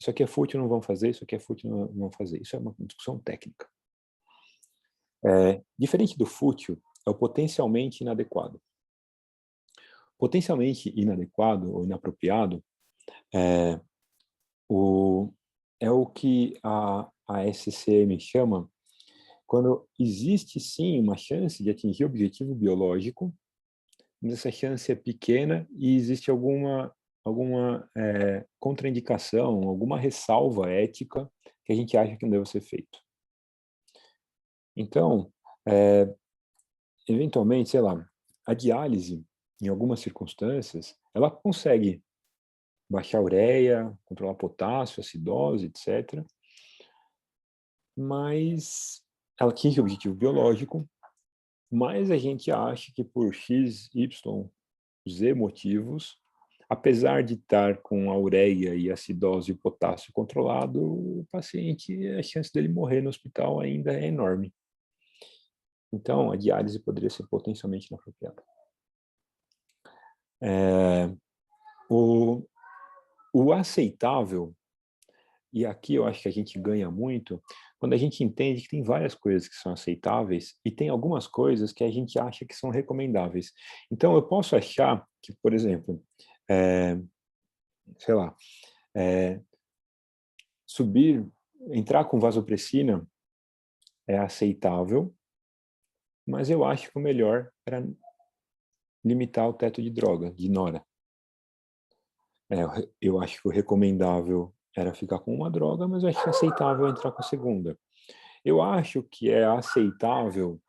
isso aqui é fútil, não vão fazer, isso aqui é fútil, não vão fazer. Isso é uma discussão técnica. Diferente do fútil, é o potencialmente inadequado. Potencialmente inadequado ou inapropriado é o que a SCM chama quando existe sim uma chance de atingir o objetivo biológico, mas essa chance é pequena e existe alguma contraindicação, alguma ressalva ética que a gente acha que não deve ser feito. Então, eventualmente, sei lá, a diálise, em algumas circunstâncias, ela consegue baixar a ureia, controlar potássio, acidose, etc. Mas ela atinge o objetivo biológico, mas a gente acha que por X, Y, Z motivos, apesar de estar com a ureia e a acidose e o potássio controlado, o paciente, a chance dele morrer no hospital ainda é enorme. Então, a diálise poderia ser potencialmente inapropriada. O aceitável, e aqui eu acho que a gente ganha muito, quando a gente entende que tem várias coisas que são aceitáveis e tem algumas coisas que a gente acha que são recomendáveis. Então, eu posso achar que, por exemplo, sei lá, entrar com vasopressina é aceitável, mas eu acho que o melhor era limitar o teto de droga, de nora. Eu acho que o recomendável era ficar com uma droga, mas eu acho que é aceitável entrar com a segunda. Eu acho que é aceitável,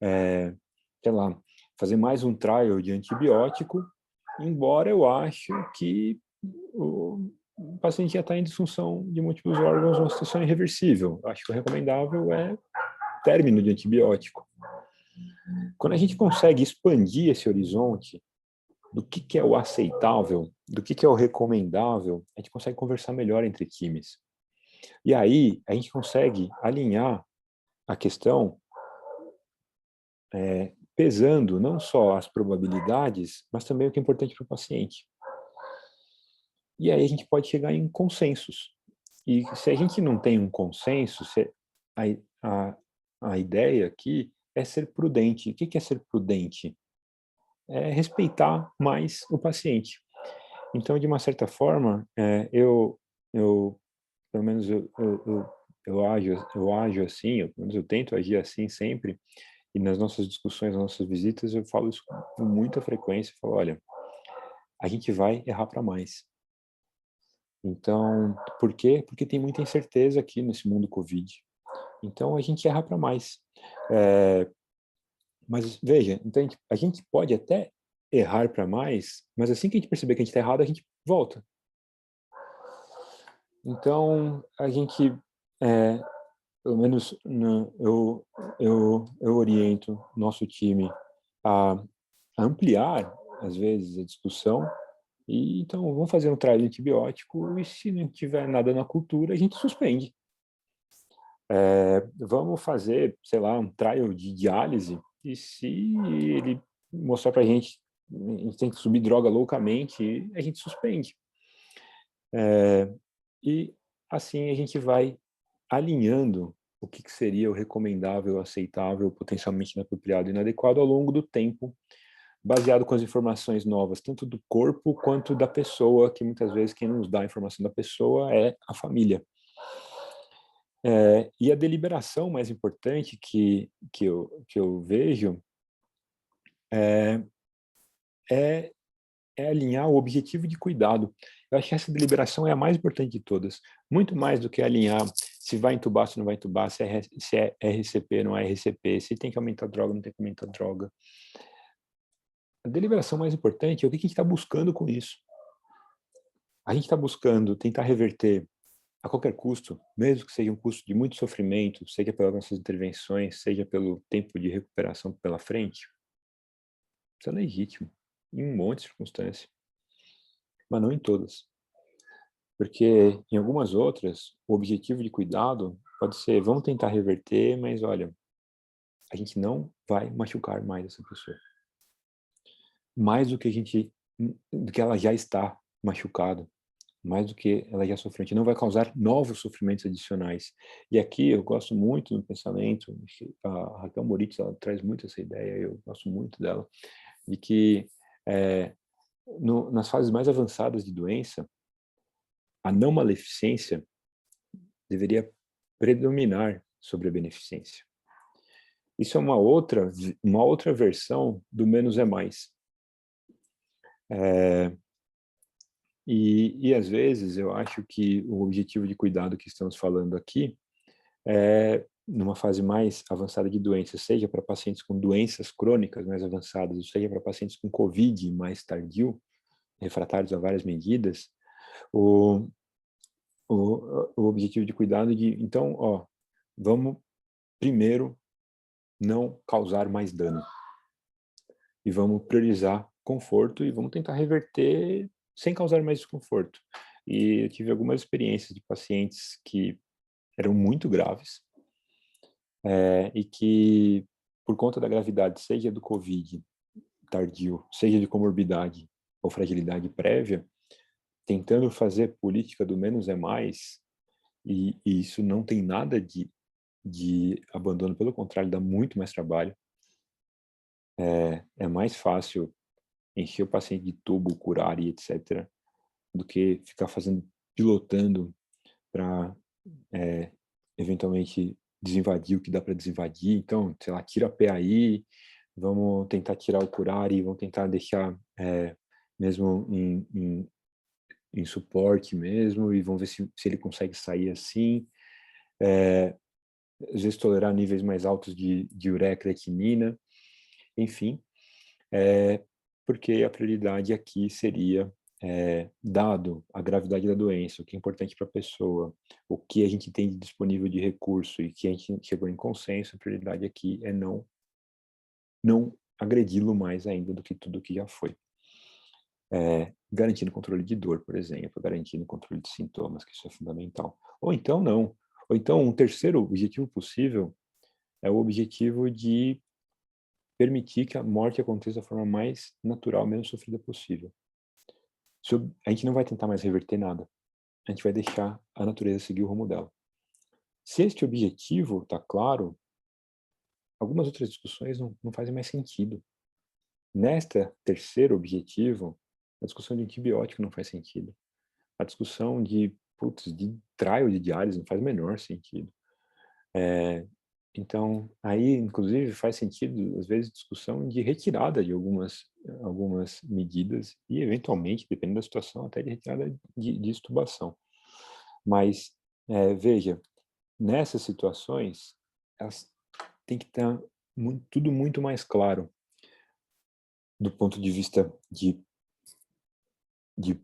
sei lá, fazer mais um trial de antibiótico, embora eu acho que o paciente já está em disfunção de múltiplos órgãos, uma situação irreversível. Eu acho que o recomendável é término de antibiótico. Quando a gente consegue expandir esse horizonte do que é o aceitável, do que é o recomendável, a gente consegue conversar melhor entre times. E aí, a gente consegue alinhar a questão pesando não só as probabilidades, mas também o que é importante para o paciente. E aí a gente pode chegar em consensos. E se a gente não tem um consenso, a ideia aqui é ser prudente. O que é ser prudente? É respeitar mais o paciente. Então, de uma certa forma, pelo menos eu ajo assim, pelo menos eu tento agir assim sempre, e nas nossas discussões, nas nossas visitas, eu falo isso com muita frequência, eu falo, olha, a gente vai errar para mais. Então, por quê? Porque tem muita incerteza aqui nesse mundo Covid. Então, a gente erra para mais. Mas, veja, então a gente pode até errar para mais, mas assim que a gente perceber que a gente está errado, a gente volta. Então, a gente, pelo menos eu oriento nosso time a ampliar, às vezes, a discussão. E então, vamos fazer um trial de antibiótico e se não tiver nada na cultura, a gente suspende. Vamos fazer, sei lá, um trial de diálise e se ele mostrar para a gente tem que subir droga loucamente, a gente suspende. E assim a gente vai alinhando o que seria o recomendável, aceitável, potencialmente inapropriado e inadequado ao longo do tempo, baseado com as informações novas, tanto do corpo quanto da pessoa, que muitas vezes quem nos dá a informação da pessoa é a família. E a deliberação mais importante que eu vejo é alinhar o objetivo de cuidado. Eu acho que essa deliberação é a mais importante de todas, muito mais do que alinhar se vai entubar, se não vai entubar, se é RCP, não é RCP, se tem que aumentar a droga, não tem que aumentar a droga. A deliberação mais importante é o que a gente está buscando com isso. A gente está buscando tentar reverter a qualquer custo, mesmo que seja um custo de muito sofrimento, seja pelas nossas intervenções, seja pelo tempo de recuperação pela frente. Isso é legítimo, em um monte de circunstâncias, mas não em todas. Porque em algumas outras, o objetivo de cuidado pode ser, vamos tentar reverter, mas olha, a gente não vai machucar mais essa pessoa. Mais do que ela já está machucada, mais do que ela já sofreu. A gente não vai causar novos sofrimentos adicionais. E aqui eu gosto muito do pensamento, a Raquel Moritz, ela traz muito essa ideia, eu gosto muito dela, de que nas fases mais avançadas de doença, a não maleficência deveria predominar sobre a beneficência. Isso é uma outra versão do menos é mais. E às vezes eu acho que o objetivo de cuidado que estamos falando aqui é numa fase mais avançada de doença, seja para pacientes com doenças crônicas mais avançadas, seja para pacientes com COVID mais tardio, refratários a várias medidas, o objetivo de cuidado então, vamos primeiro não causar mais dano. E vamos priorizar conforto e vamos tentar reverter sem causar mais desconforto. E eu tive algumas experiências de pacientes que eram muito graves e que por conta da gravidade, seja do COVID tardio, seja de comorbidade ou fragilidade prévia, tentando fazer política do menos é mais, e isso não tem nada de abandono, pelo contrário, dá muito mais trabalho. É mais fácil encher o paciente de tubo, curar e etc., do que ficar pilotando para eventualmente desinvadir o que dá para desinvadir. Então, sei lá, tira a PAI, vamos tentar tirar o curare, vamos tentar deixar mesmo em suporte mesmo, e vamos ver se ele consegue sair assim. Às vezes tolerar níveis mais altos de ureia e creatinina, enfim, porque a prioridade aqui seria, dado a gravidade da doença, o que é importante para a pessoa, o que a gente tem disponível de recurso e que a gente chegou em consenso, a prioridade aqui é não agredi-lo mais ainda do que tudo que já foi. Garantindo controle de dor, por exemplo, garantindo controle de sintomas, que isso é fundamental. Ou então não. Ou então um terceiro objetivo possível é o objetivo de permitir que a morte aconteça da forma mais natural, menos sofrida possível. A gente não vai tentar mais reverter nada. A gente vai deixar a natureza seguir o rumo dela. Se este objetivo está claro, algumas outras discussões não fazem mais sentido. Nesta terceiro objetivo, a discussão de antibiótico não faz sentido. A discussão de trial de diálise não faz o menor sentido. Então, aí, inclusive, faz sentido, às vezes, discussão de retirada de algumas medidas e, eventualmente, dependendo da situação, até de retirada de extubação. Mas, veja, nessas situações, elas têm que estar tudo muito mais claro do ponto de vista de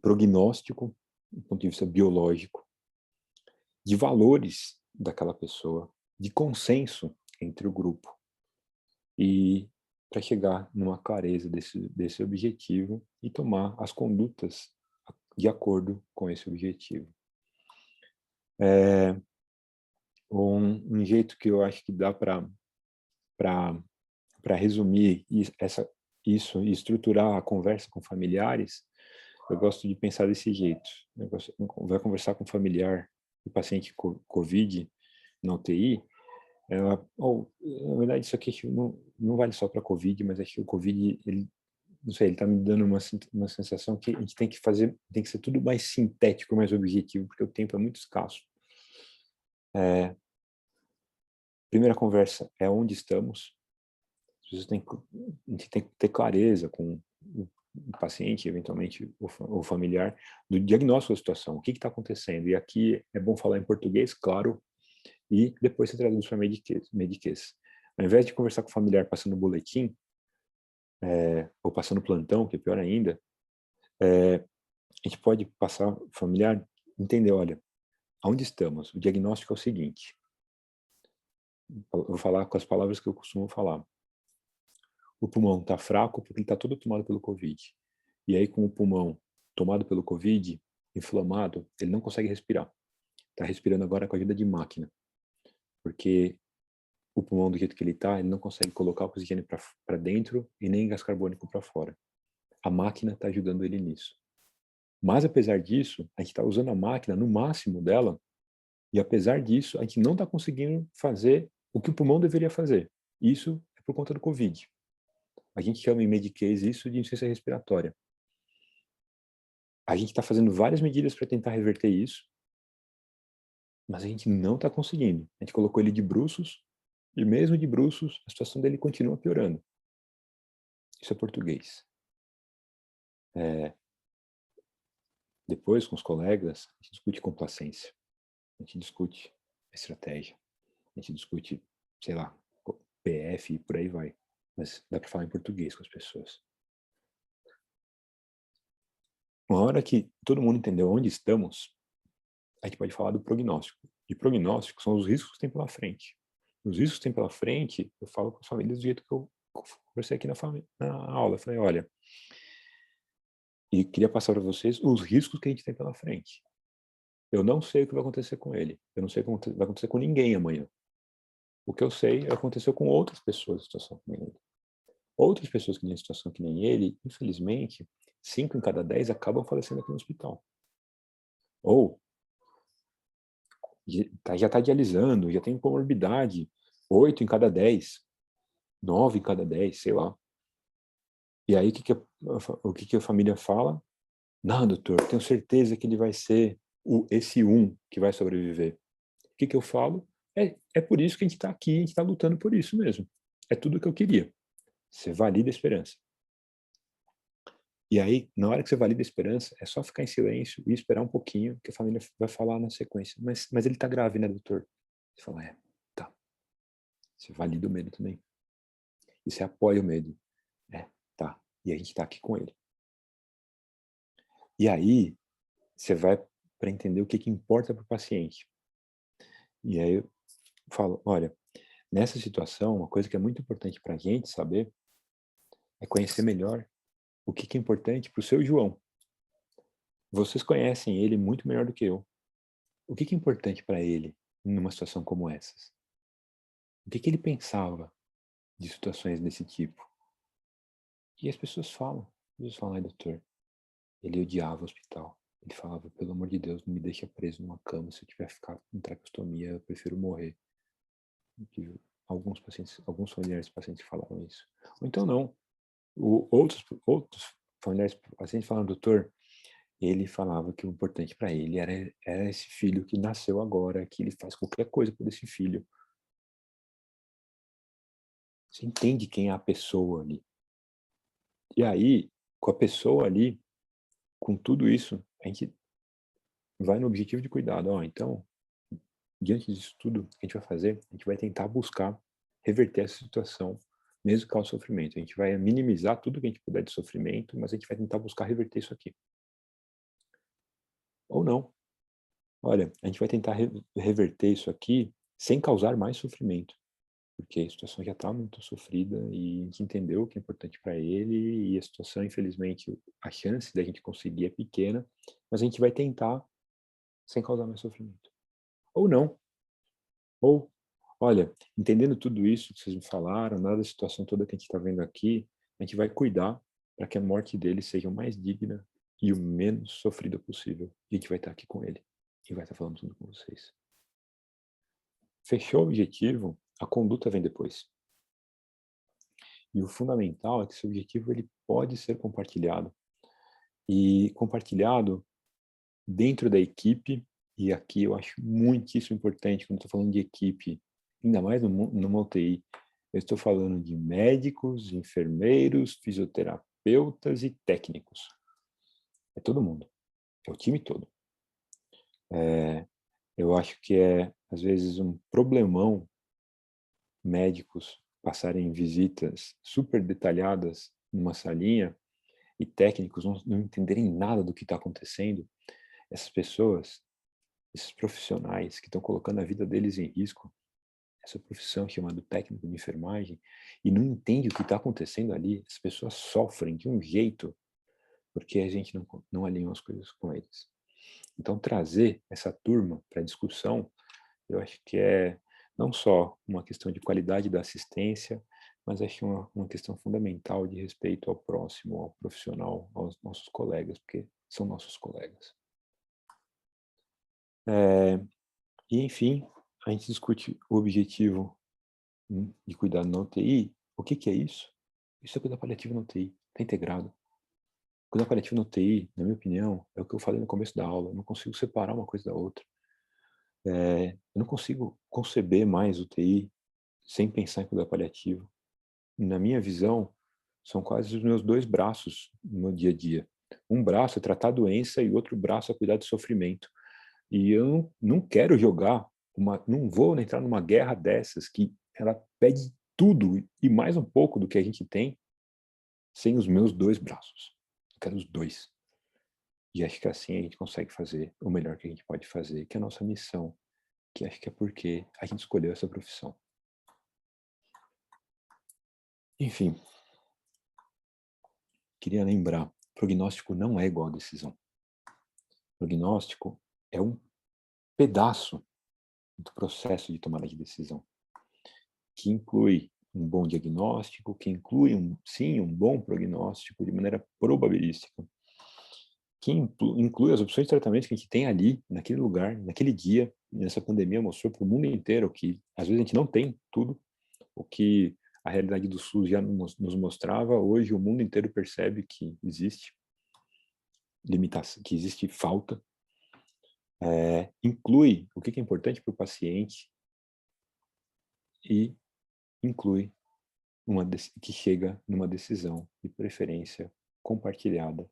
prognóstico, do ponto de vista biológico, de valores daquela pessoa, de consenso entre o grupo, e para chegar numa clareza desse objetivo e tomar as condutas de acordo com esse objetivo. Um jeito que eu acho que dá para resumir isso e estruturar a conversa com familiares, eu gosto de pensar desse jeito. Vai conversar com um familiar do paciente COVID na UTI, na verdade, isso aqui não vale só para COVID, mas acho que o COVID, não sei, ele está me dando uma sensação que a gente tem que ser tudo mais sintético, mais objetivo, porque o tempo é muito escasso. Primeira conversa é onde estamos. A gente tem que ter clareza com o paciente, eventualmente o familiar, do diagnóstico da situação, o que está acontecendo. E aqui é bom falar em português, claro, e depois você traduz para mediquês. Ao invés de conversar com o familiar passando boletim, ou passando plantão, que é pior ainda, a gente pode passar o familiar, entender, olha, aonde estamos? O diagnóstico é o seguinte, eu vou falar com as palavras que eu costumo falar. O pulmão está fraco porque ele está todo tomado pelo COVID. E aí, com o pulmão tomado pelo COVID, inflamado, ele não consegue respirar. Está respirando agora com a ajuda de máquina. Porque o pulmão, do jeito que ele está, ele não consegue colocar oxigênio para dentro e nem gás carbônico para fora. A máquina está ajudando ele nisso. Mas, apesar disso, a gente está usando a máquina no máximo dela, e apesar disso, a gente não está conseguindo fazer o que o pulmão deveria fazer. Isso é por conta do COVID. A gente chama em mediquês isso de insuficiência respiratória. A gente está fazendo várias medidas para tentar reverter isso, mas a gente não está conseguindo. A gente colocou ele de bruços, e mesmo de bruços, a situação dele continua piorando. Isso é português. Depois, com os colegas, a gente discute complacência. A gente discute estratégia. A gente discute, sei lá, PF e por aí vai. Mas dá para falar em português com as pessoas. Uma hora que todo mundo entendeu onde estamos, a gente pode falar do prognóstico. E prognóstico são os riscos que tem pela frente. Os riscos que tem pela frente, eu falo com as famílias do jeito que eu conversei aqui na aula. Eu falei, olha, e queria passar para vocês os riscos que a gente tem pela frente. Eu não sei o que vai acontecer com ele. Eu não sei o que vai acontecer com ninguém amanhã. O que eu sei aconteceu com outras pessoas em situação que nem ele. Outras pessoas que têm situação que nem ele, infelizmente, 5 em cada 10 acabam falecendo aqui no hospital. Ou já está dialisando, já tem comorbidade, 8 em cada 10, 9 em cada 10, sei lá. E aí o que a família fala? Não, doutor, tenho certeza que ele vai ser esse que vai sobreviver. O que eu falo? É por isso que a gente está aqui, a gente está lutando por isso mesmo. É tudo o que eu queria. Você valida a esperança. E aí, na hora que você valida a esperança, é só ficar em silêncio e esperar um pouquinho, que a família vai falar na sequência. Mas ele tá grave, né, doutor? Você fala, tá. Você valida o medo também. E você apoia o medo. Tá. E a gente tá aqui com ele. E aí, você vai para entender o que importa para o paciente. E aí eu falo, olha, nessa situação, uma coisa que é muito importante para a gente saber é conhecer melhor o que é importante para o seu João. Vocês conhecem ele muito melhor do que eu. O que é importante para ele numa situação como essas? O que ele pensava de situações desse tipo? E as pessoas falam, ai doutor, ele odiava o hospital. Ele falava, pelo amor de Deus, não me deixa preso numa cama, se eu tiver que ficar com traqueostomia, eu prefiro morrer. Alguns familiares de pacientes falaram isso. Ou então não. Outros familiares de pacientes falaram, doutor, ele falava que o importante para ele era esse filho que nasceu agora, que ele faz qualquer coisa por esse filho. Você entende quem é a pessoa ali. E aí, com a pessoa ali, com tudo isso, a gente vai no objetivo de cuidado. Então, diante disso tudo que a gente vai fazer, a gente vai tentar buscar reverter essa situação, mesmo que cause sofrimento. A gente vai minimizar tudo que a gente puder de sofrimento, mas a gente vai tentar buscar reverter isso aqui. Ou não. Olha, a gente vai tentar reverter isso aqui sem causar mais sofrimento, porque a situação já está muito sofrida e a gente entendeu o que é importante para ele e a situação, infelizmente, a chance da gente conseguir é pequena, mas a gente vai tentar sem causar mais sofrimento. Ou não. Ou, olha, entendendo tudo isso que vocês me falaram, nada da situação toda que a gente está vendo aqui, a gente vai cuidar para que a morte dele seja o mais digna e o menos sofrida possível. E a gente vai estar aqui com ele e vai estar falando tudo com vocês. Fechou o objetivo, a conduta vem depois. E o fundamental é que esse objetivo ele pode ser compartilhado. E compartilhado dentro da equipe, e aqui eu acho muitíssimo importante quando estou falando de equipe, ainda mais numa UTI, eu estou falando de médicos, enfermeiros, fisioterapeutas e técnicos. É todo mundo. É o time todo. Eu acho que às vezes, um problemão médicos passarem visitas super detalhadas numa salinha e técnicos não entenderem nada do que está acontecendo. Essas pessoas, esses profissionais que estão colocando a vida deles em risco, essa profissão chamada técnico de enfermagem, e não entende o que está acontecendo ali, as pessoas sofrem de um jeito porque a gente não alinhou as coisas com eles. Então, trazer essa turma para a discussão, eu acho que é não só uma questão de qualidade da assistência, mas acho uma questão fundamental de respeito ao próximo, ao profissional, aos nossos colegas, porque são nossos colegas. E, enfim, a gente discute o objetivo de cuidado na UTI. O que é isso? Isso é cuidar paliativo na UTI, está integrado. Cuidar paliativo na UTI, na minha opinião, é o que eu falei no começo da aula, eu não consigo separar uma coisa da outra. Eu não consigo conceber mais UTI sem pensar em cuidar paliativo. Na minha visão, são quase os meus dois braços no meu dia a dia. Um braço é tratar a doença e o outro braço é cuidar do sofrimento. E eu não quero jogar, não vou entrar numa guerra dessas que ela pede tudo e mais um pouco do que a gente tem sem os meus dois braços. Eu quero os dois. E acho que assim a gente consegue fazer o melhor que a gente pode fazer, que é a nossa missão, que acho que é porque a gente escolheu essa profissão. Enfim, queria lembrar, prognóstico não é igual a decisão. Prognóstico é um pedaço do processo de tomada de decisão. que inclui um bom diagnóstico, que inclui, sim, um bom prognóstico de maneira probabilística, que inclui as opções de tratamento que a gente tem ali, naquele lugar, naquele dia. Essa pandemia mostrou para o mundo inteiro que, às vezes, a gente não tem tudo, o que a realidade do SUS já nos mostrava. Hoje, o mundo inteiro percebe que existe limitação, que existe falta. Inclui o que é importante para o paciente e inclui que chega numa decisão de preferência compartilhada,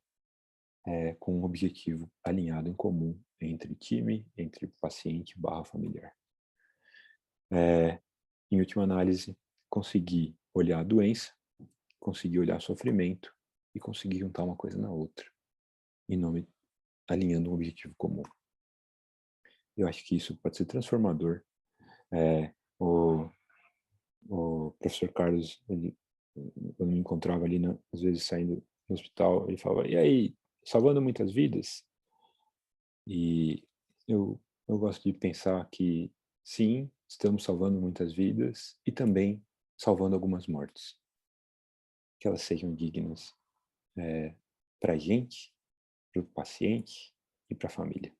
com um objetivo alinhado em comum entre time, entre paciente / familiar. Em última análise, conseguir olhar a doença, conseguir olhar o sofrimento e conseguir juntar uma coisa na outra, alinhando um objetivo comum. Eu acho que isso pode ser transformador. O professor Carlos, quando me encontrava ali, às vezes saindo do hospital, ele falava: e aí, salvando muitas vidas? E eu gosto de pensar que, sim, estamos salvando muitas vidas e também salvando algumas mortes. Que elas sejam dignas para a gente, para o paciente e para a família.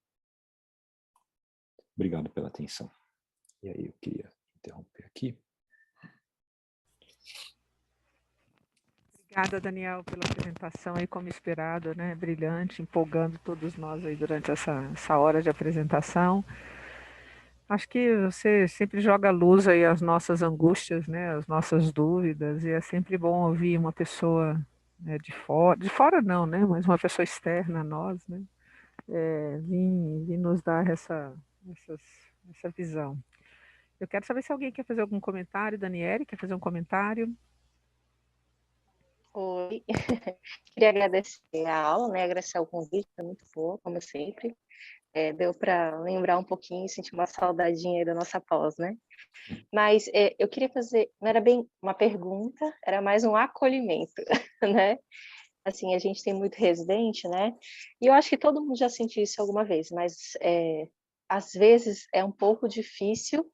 Obrigado pela atenção. E aí eu queria interromper aqui. Obrigada, Daniel, pela apresentação aí, como esperado, né? Brilhante, empolgando todos nós aí durante essa hora de apresentação. Acho que você sempre joga luz aí às nossas angústias, né? As nossas dúvidas, e é sempre bom ouvir uma pessoa, né, de fora não, né? Mas uma pessoa externa a nós, né? Vir nos dar essa visão. Eu quero saber se alguém quer fazer algum comentário. Daniele, quer fazer um comentário? Oi, queria agradecer a aula, né? Agradecer o convite, foi muito boa, como sempre. Deu para lembrar um pouquinho, sentir uma saudadinha aí da nossa pós, né? Mas eu queria fazer, não era bem uma pergunta, era mais um acolhimento, né? Assim, a gente tem muito residente, né? E eu acho que todo mundo já sentiu isso alguma vez, mas às vezes é um pouco difícil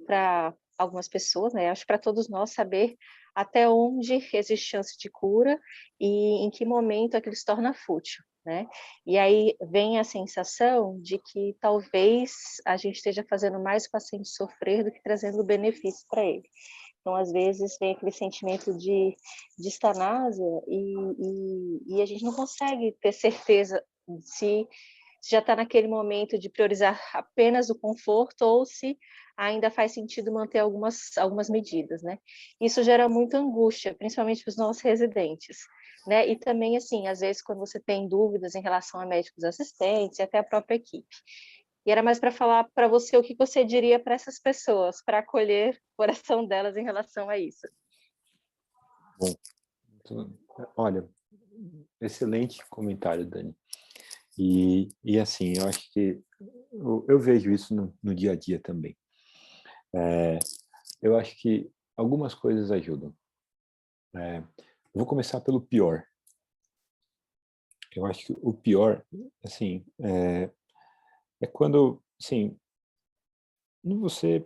para algumas pessoas, né? Acho que para todos nós saber até onde existe chance de cura e em que momento aquilo se torna fútil, né? E aí vem a sensação de que talvez a gente esteja fazendo mais o paciente sofrer do que trazendo benefício para ele. Então, às vezes, vem aquele sentimento de distanásia e a gente não consegue ter certeza se já está naquele momento de priorizar apenas o conforto ou se ainda faz sentido manter algumas medidas, né? Isso gera muita angústia, principalmente para os nossos residentes, né? E também, assim, às vezes, quando você tem dúvidas em relação a médicos assistentes e até a própria equipe. E era mais para falar para você o que você diria para essas pessoas, para acolher o coração delas em relação a isso. Bom, olha, excelente comentário, Dani. E assim, eu acho que eu vejo isso no dia a dia também. Eu acho que algumas coisas ajudam. Vou começar pelo pior. Eu acho que o pior, assim, é quando, assim, você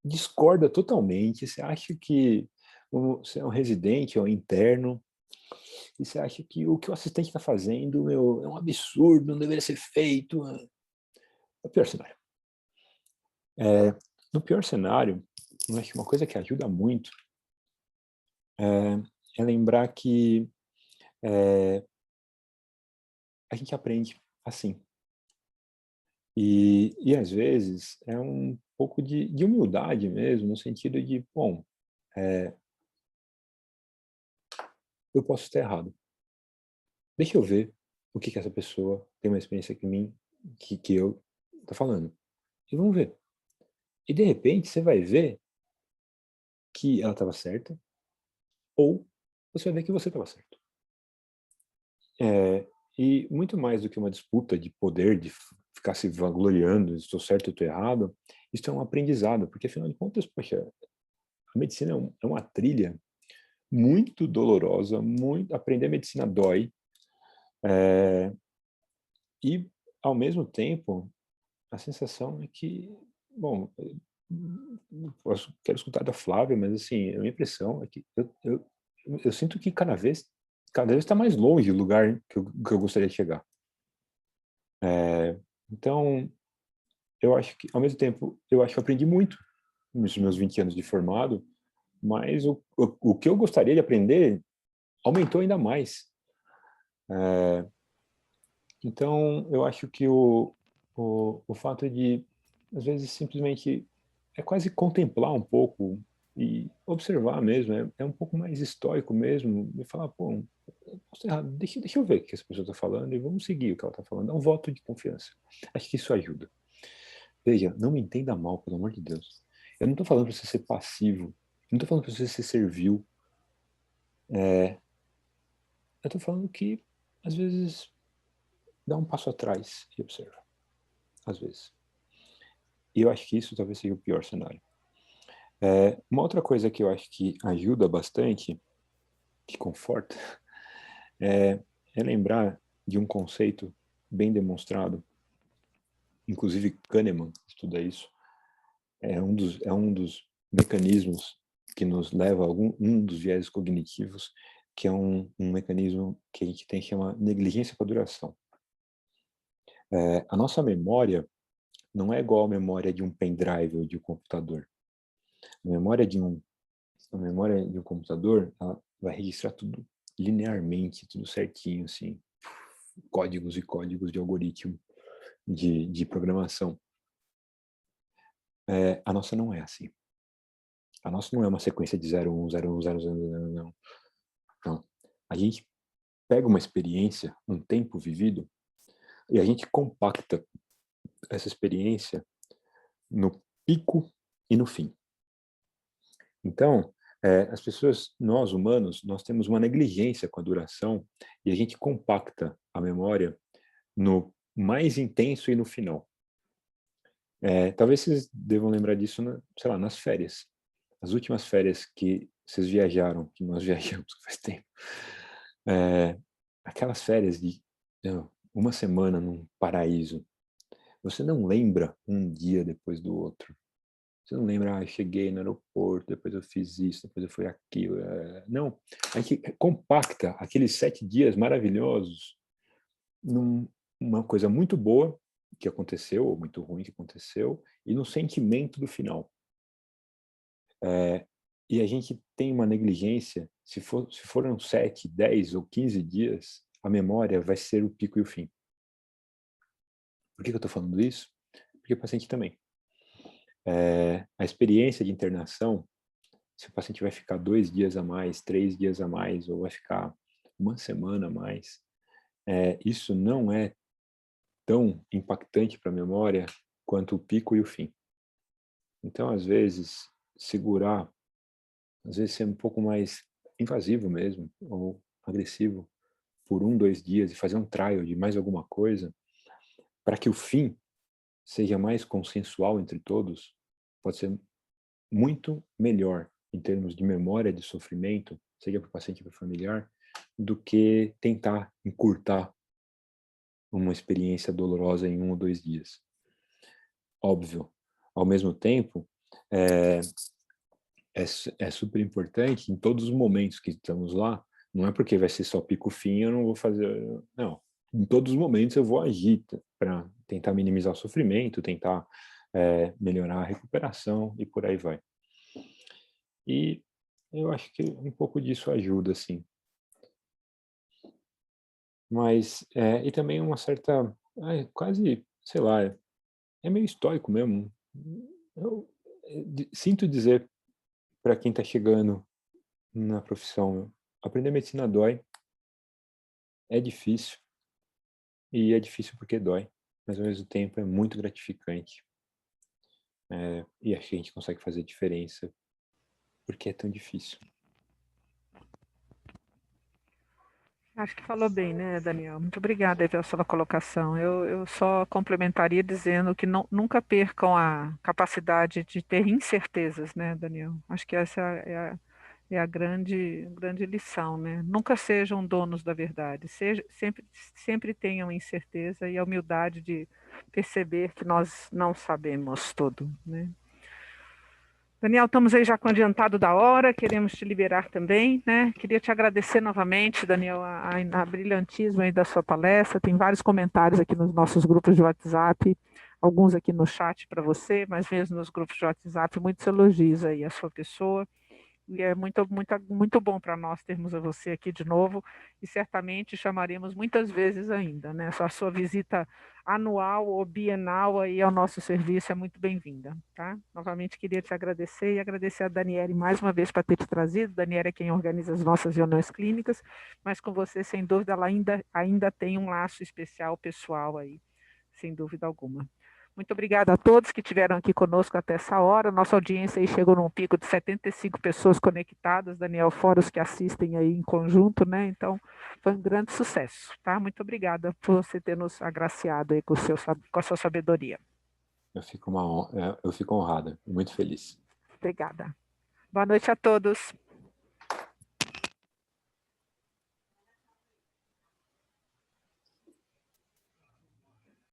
discorda totalmente, você acha que você é um residente ou um interno, e você acha que o assistente está fazendo é um absurdo, não deveria ser feito. É o pior cenário. No pior cenário, eu acho que uma coisa que ajuda muito é lembrar que a gente aprende assim. E às vezes é um pouco de humildade mesmo, no sentido de, bom, eu posso estar errado. Deixa eu ver o que essa pessoa tem uma experiência que mim, que eu tô falando. E vamos ver. E de repente você vai ver que ela estava certa, ou você vai ver que você estava certo. E muito mais do que uma disputa de poder, de ficar se vangloriando, estou certo ou estou errado, isso é um aprendizado, porque afinal de contas, poxa, a medicina é uma trilha muito dolorosa, aprender medicina dói, e ao mesmo tempo a sensação é que, bom, quero escutar da Flávia, mas assim, a minha impressão é que eu sinto que cada vez está mais longe do lugar que eu gostaria de chegar. Então, eu acho que, ao mesmo tempo, eu acho que eu aprendi muito nos meus 20 anos de formado, mas o que eu gostaria de aprender aumentou ainda mais. Então, eu acho que o fato de, às vezes, simplesmente é quase contemplar um pouco e observar mesmo, é um pouco mais estoico mesmo, e falar, pô, deixa eu ver o que essa pessoa está falando e vamos seguir o que ela está falando. É um voto de confiança. Acho que isso ajuda. Veja, não me entenda mal, pelo amor de Deus. Eu não estou falando para você ser passivo, não estou falando para você ser servil. Eu estou falando que, às vezes, dá um passo atrás e observa. Às vezes. E eu acho que isso talvez seja o pior cenário. Uma outra coisa que eu acho que ajuda bastante, que conforta, é lembrar de um conceito bem demonstrado, inclusive Kahneman estuda isso, é um dos mecanismos que nos leva a um dos viéses cognitivos, que é um mecanismo que a gente tem que chamar negligência para duração. A nossa memória não é igual à memória de um pendrive ou de um computador. A memória de um computador, ela vai registrar tudo linearmente, tudo certinho, assim, códigos e códigos de algoritmo de programação. A nossa não é assim. A nossa não é uma sequência de 0, 1, 0, 1, 0, 0, 0, não. Não. A gente pega uma experiência, um tempo vivido, e a gente compacta essa experiência no pico e no fim. Então, as pessoas, nós humanos, nós temos uma negligência com a duração e a gente compacta a memória no mais intenso e no final. Talvez vocês devam lembrar disso, sei lá, nas férias. As últimas férias que vocês viajaram, que nós viajamos faz tempo. Aquelas férias de uma semana num paraíso. Você não lembra um dia depois do outro. Você não lembra, eu cheguei no aeroporto, depois eu fiz isso, depois eu fui aquilo. Não, a gente compacta aqueles 7 dias maravilhosos numa coisa muito boa que aconteceu, ou muito ruim que aconteceu, e no sentimento do final. E a gente tem uma negligência, se foram 7, 10 ou 15 dias, a memória vai ser o pico e o fim. Por que eu estou falando isso? Porque o paciente também. A experiência de internação, se o paciente vai ficar 2 dias a mais, 3 dias a mais, ou vai ficar uma semana a mais, isso não é tão impactante para a memória quanto o pico e o fim. Então, às vezes, segurar, às vezes ser um pouco mais invasivo mesmo, ou agressivo, por 1, 2 dias e fazer um trial de mais alguma coisa, para que o fim seja mais consensual entre todos, pode ser muito melhor em termos de memória de sofrimento, seja para o paciente ou para o familiar, do que tentar encurtar uma experiência dolorosa em 1 ou 2 dias. Óbvio, ao mesmo tempo, é super importante em todos os momentos que estamos lá, não é porque vai ser só pico-fim, eu não vou fazer... Não, em todos os momentos eu vou agir para tentar minimizar o sofrimento, tentar melhorar a recuperação e por aí vai. E eu acho que um pouco disso ajuda, assim. Mas, e também uma certa, quase, sei lá, é meio estoico mesmo. Eu sinto dizer para quem está chegando na profissão, aprender medicina dói, é difícil, e é difícil porque dói, mas ao mesmo tempo é muito gratificante. E acho que a gente consegue fazer diferença porque é tão difícil. Acho que falou bem, né, Daniel? Muito obrigada aí pela sua colocação. Eu só complementaria dizendo que nunca percam a capacidade de ter incertezas, né, Daniel? Acho que essa é a grande lição, né? Nunca sejam donos da verdade. Sempre tenham incerteza e a humildade de perceber que nós não sabemos tudo, né? Daniel, estamos aí já com o adiantado da hora, queremos te liberar também, né? Queria te agradecer novamente, Daniel, a brilhantismo aí da sua palestra. Tem vários comentários aqui nos nossos grupos de WhatsApp, alguns aqui no chat para você, mas mesmo nos grupos de WhatsApp, muitos elogios aí à sua pessoa. E é muito bom para nós termos você aqui de novo e certamente chamaremos muitas vezes ainda, né? A sua visita anual ou bienal aí ao nosso serviço é muito bem-vinda, tá? Novamente queria te agradecer e agradecer a Daniele mais uma vez para ter te trazido. Daniele é quem organiza as nossas reuniões clínicas, mas com você, sem dúvida, ela ainda tem um laço especial pessoal aí, sem dúvida alguma. Muito obrigada a todos que estiveram aqui conosco até essa hora. Nossa audiência aí chegou num pico de 75 pessoas conectadas, Daniel, fora os que assistem aí em conjunto, né? Então, foi um grande sucesso, tá? Muito obrigada por você ter nos agraciado aí com a sua sabedoria. Eu fico honrada, muito feliz. Obrigada. Boa noite a todos.